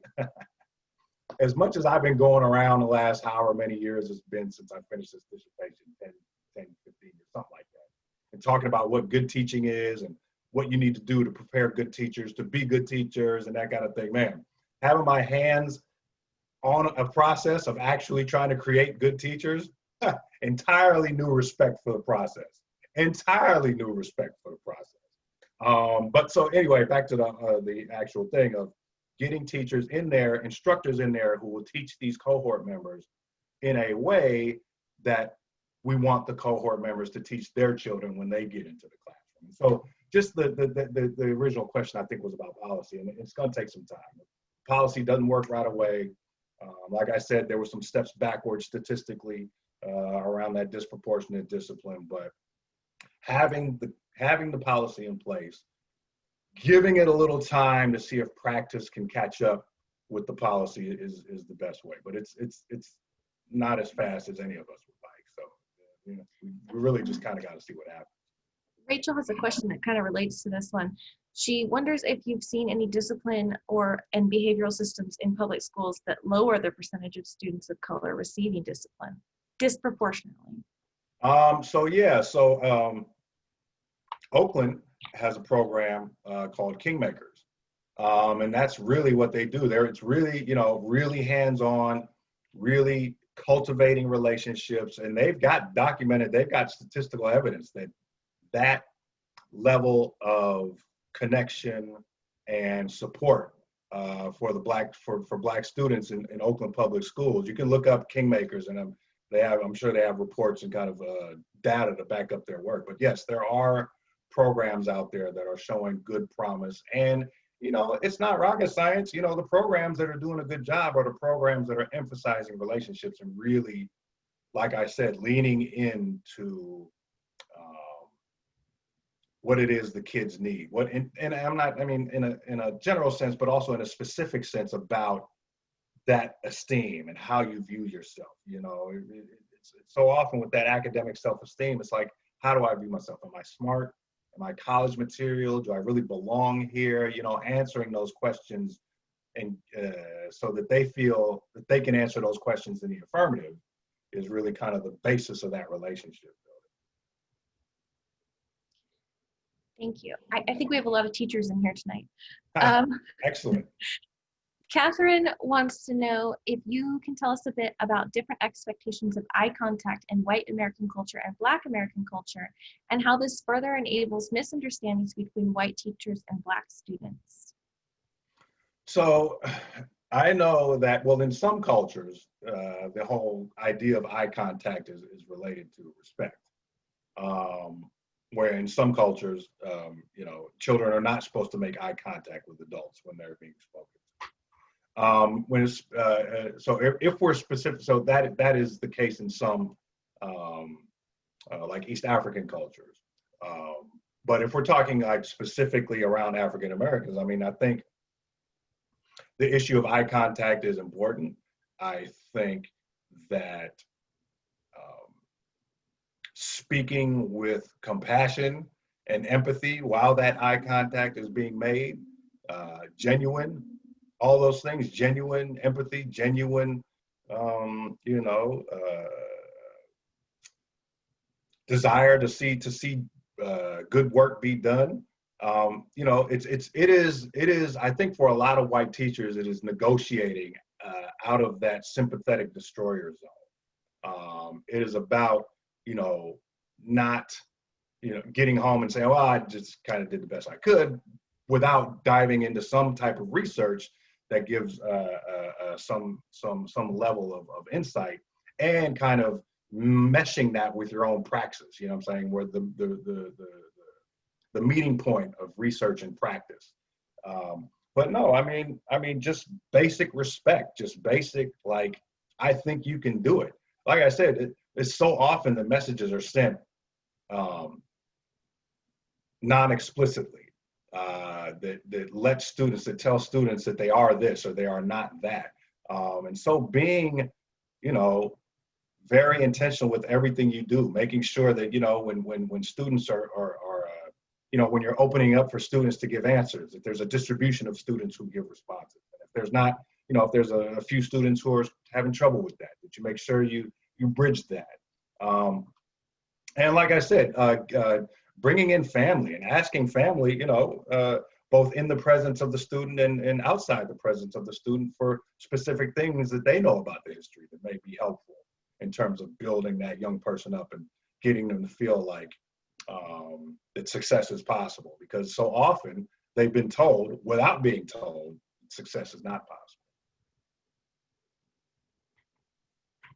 as much as I've been going around the last however many years it's been since I finished this dissertation, 10, 15 years, something like that, and talking about what good teaching is and what you need to do to prepare good teachers, to be good teachers and that kind of thing, man, having my hands on a process of actually trying to create good teachers, entirely new respect for the process. Entirely new respect for the process. But so anyway, back to the actual thing of getting teachers in there, instructors in there who will teach these cohort members in a way that we want the cohort members to teach their children when they get into the classroom. So just the original question I think was about policy, and it's going to take some time. Policy doesn't work right away. Like I said, there were some steps backwards statistically around that disproportionate discipline, but having the policy in place, giving it a little time to see if practice can catch up with the policy is the best way. But it's not as fast as any of us would like. So you know, we really just kind of got to see what happens. Rachel has a question that kind of relates to this one. She wonders if you've seen any discipline and behavioral systems in public schools that lower the percentage of students of color receiving discipline disproportionately. Oakland has a program called Kingmakers, and that's really what they do there. It's really, really hands-on, really cultivating relationships, and they've got statistical evidence that level of connection and support for Black students in Oakland public schools. You can look up Kingmakers, and I'm sure they have reports and kind of data to back up their work. But yes, there are programs out there that are showing good promise, and it's not rocket science. The programs that are doing a good job are the programs that are emphasizing relationships and really, like I said, leaning into what it is the kids need. In a general sense, but also in a specific sense about that esteem and how you view yourself. It's so often with that academic self-esteem, it's like, how do I view myself? Am I smart? Am I college material? Do I really belong here? Answering those questions, and so that they feel that they can answer those questions in the affirmative is really kind of the basis of that relationship. Thank you. I think we have a lot of teachers in here tonight. Excellent. Catherine wants to know if you can tell us a bit about different expectations of eye contact in white American culture and Black American culture, and how this further enables misunderstandings between white teachers and Black students. So I know that, well, in some cultures, the whole idea of eye contact is related to respect. Where in some cultures, children are not supposed to make eye contact with adults when they're being spoken to. If we're specific, so that is the case in some like East African cultures. But if we're talking like specifically around African Americans, I think the issue of eye contact is important. I think that speaking with compassion and empathy while that eye contact is being made, genuine, all those things, genuine empathy, genuine, desire to see good work be done. It is, I think for a lot of white teachers, it is negotiating out of that sympathetic destroyer zone. It is about, not, getting home and saying, well, I just kind of did the best I could, without diving into some type of research that gives some level of insight, and kind of meshing that with your own praxis, where the meeting point of research and practice. But no, just basic respect, just basic, like, I think you can do it. Like I said, it's so often the messages are sent non-explicitly, that tell students that they are this or they are not that. And so being, very intentional with everything you do, making sure that, when students are when you're opening up for students to give answers, that there's a distribution of students who give responses. And if there's not if there's a few students who are having trouble with that you make sure you bridge that. And like I said, bringing in family and asking family, both in the presence of the student and outside the presence of the student for specific things that they know about the history that may be helpful in terms of building that young person up and getting them to feel like that success is possible. Because so often they've been told, without being told, success is not possible.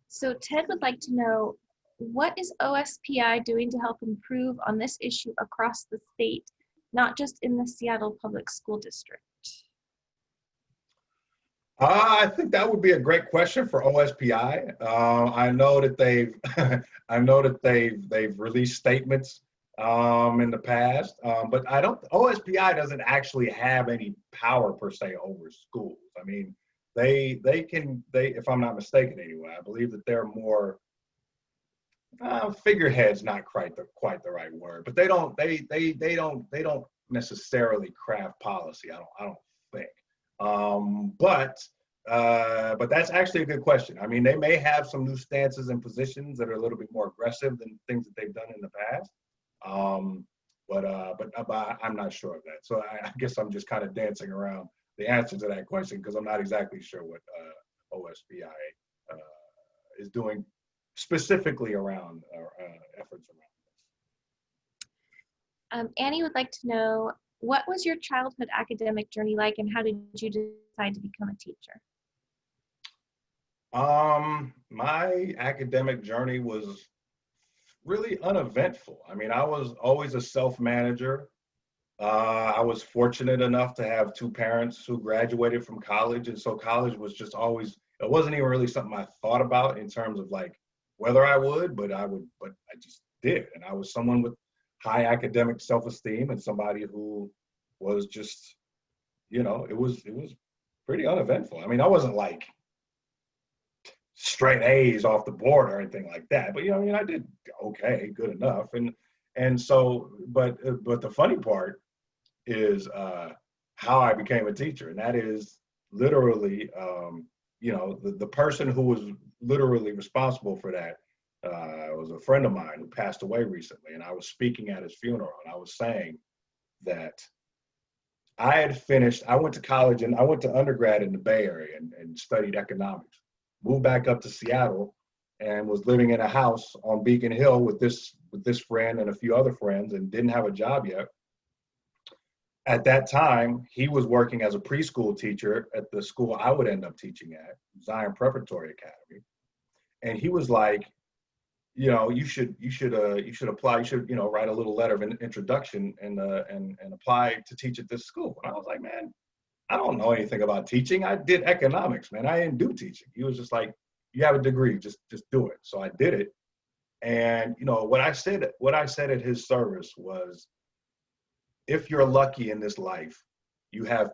So Ted would like to know, what is OSPI doing to help improve on this issue across the state, not just in the Seattle Public School District? I think that would be a great question for OSPI. I know that they've released statements in the past, but OSPI doesn't actually have any power per se over schools. I mean, they if I'm not mistaken anyway, I believe that they're more figurehead's not quite the right word, but they don't necessarily craft policy. I don't think. But that's actually a good question. I mean, they may have some new stances and positions that are a little bit more aggressive than things that they've done in the past. But I'm not sure of that. So I guess I'm just kind of dancing around the answer to that question because I'm not exactly sure what OSPI is doing specifically around efforts around this. Annie would like to know, what was your childhood academic journey like, and how did you decide to become a teacher? My academic journey was really uneventful. I mean, I was always a self-manager. I was fortunate enough to have two parents who graduated from college, and so college was just always, it wasn't even really something I thought about in terms of like whether I would, but I just did. And I was someone with high academic self-esteem and somebody who was just, it was pretty uneventful. I mean, I wasn't like straight A's off the board or anything like that, but I did okay, good enough. And so, but the funny part is how I became a teacher, and that is literally, the person who was literally responsible for that was a friend of mine who passed away recently, and I was speaking at his funeral, and I was saying that I went to college and I went to undergrad in the Bay Area and studied economics, moved back up to Seattle and was living in a house on Beacon Hill with this friend and a few other friends and didn't have a job yet. At that time, he was working as a preschool teacher at the school I would end up teaching at, Zion Preparatory Academy. And he was like, you should apply, you should, write a little letter of introduction and apply to teach at this school. And I was like, man, I don't know anything about teaching. I did economics, man. I didn't do teaching. He was just like, you have a degree, just do it. So I did it. And what I said at his service was, if you're lucky in this life, you have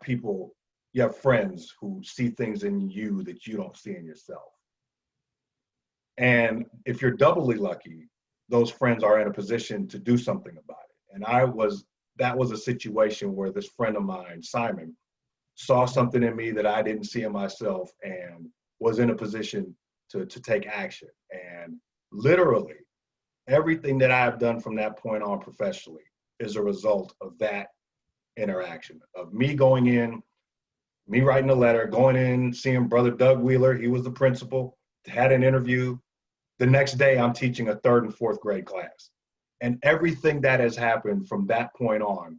friends who see things in you that you don't see in yourself. And if you're doubly lucky, those friends are in a position to do something about it. And that was a situation where this friend of mine, Simon, saw something in me that I didn't see in myself and was in a position to take action. And literally everything that I've done from that point on professionally is a result of that interaction, of me going in, me writing a letter, going in, seeing Brother Doug Wheeler. He was the principal, had an interview. The next day I'm teaching a 3rd and 4th grade class. And everything that has happened from that point on,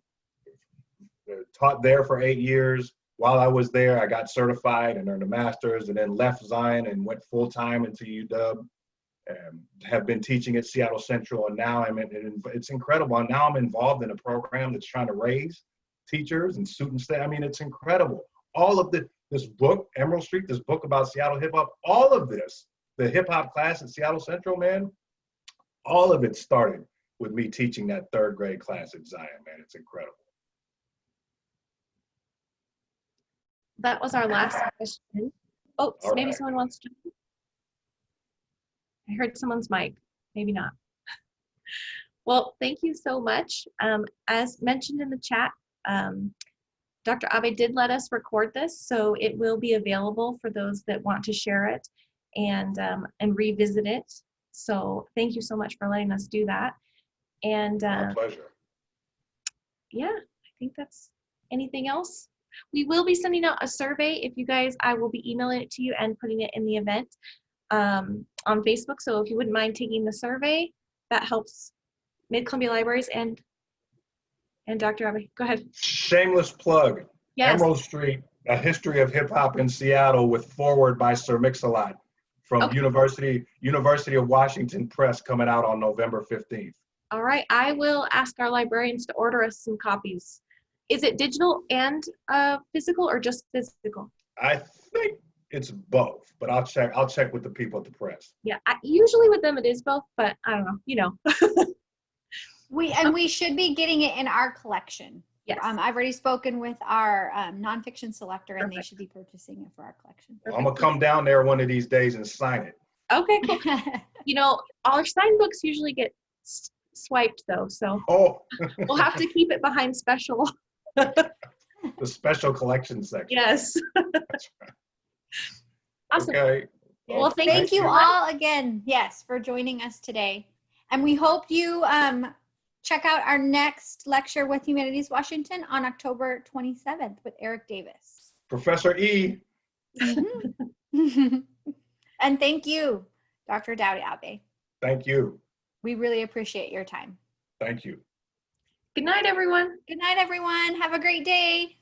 taught there for 8 years. While I was there, I got certified and earned a master's, and then left Zion and went full-time into UW. Have been teaching at Seattle Central, and now it's incredible. And now I'm involved in a program that's trying to raise teachers and students. I mean, it's incredible. All of this book, Emerald Street, this book about Seattle hip hop, all of this, the hip hop class at Seattle Central, man, all of it started with me teaching that 3rd grade class at Zion, man. It's incredible. That was our last question. Oh, so maybe someone wants to. I heard someone's mic, maybe not. Well, thank you so much. As mentioned in the chat, Dr. Abe did let us record this, so it will be available for those that want to share it and revisit it. So thank you so much for letting us do that. And My pleasure. yeah, I think that's anything else. We will be sending out a survey. If you guys, I will be emailing it to you and putting it in the event on Facebook. So if you wouldn't mind taking the survey, that helps Mid-Columbia Libraries and Dr. Abe. Go ahead. Shameless plug. Yes. Emerald Street, A History of Hip Hop in Seattle with foreword by Sir Mix-a-Lot from Okay. University of Washington Press, coming out on November 15th. All right. I will ask our librarians to order us some copies. Is it digital and physical or just physical? I think it's both, but I'll check with the people at the press. Yeah. Usually with them it is both, but I don't know. You know. We should be getting it in our collection. Yes. I've already spoken with our nonfiction selector, and they Perfect. should be purchasing it for our collection. I'm gonna come down there one of these days and sign it. Okay, cool. You know, our signed books usually get swiped though, so Oh, we'll have to keep it behind special. the special collection section. Yes. Awesome. Okay. Well, thank you you. all again, yes, for joining us today. And we hope you check out our next lecture with Humanities Washington on October 27th with Eric Davis. Professor E. Mhm. And thank you, Dr. Dowdy Abe. Thank you. We really appreciate your time. Thank you. Good night, everyone. Good night, everyone. Have a great day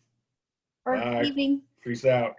or Bye. evening. Peace out.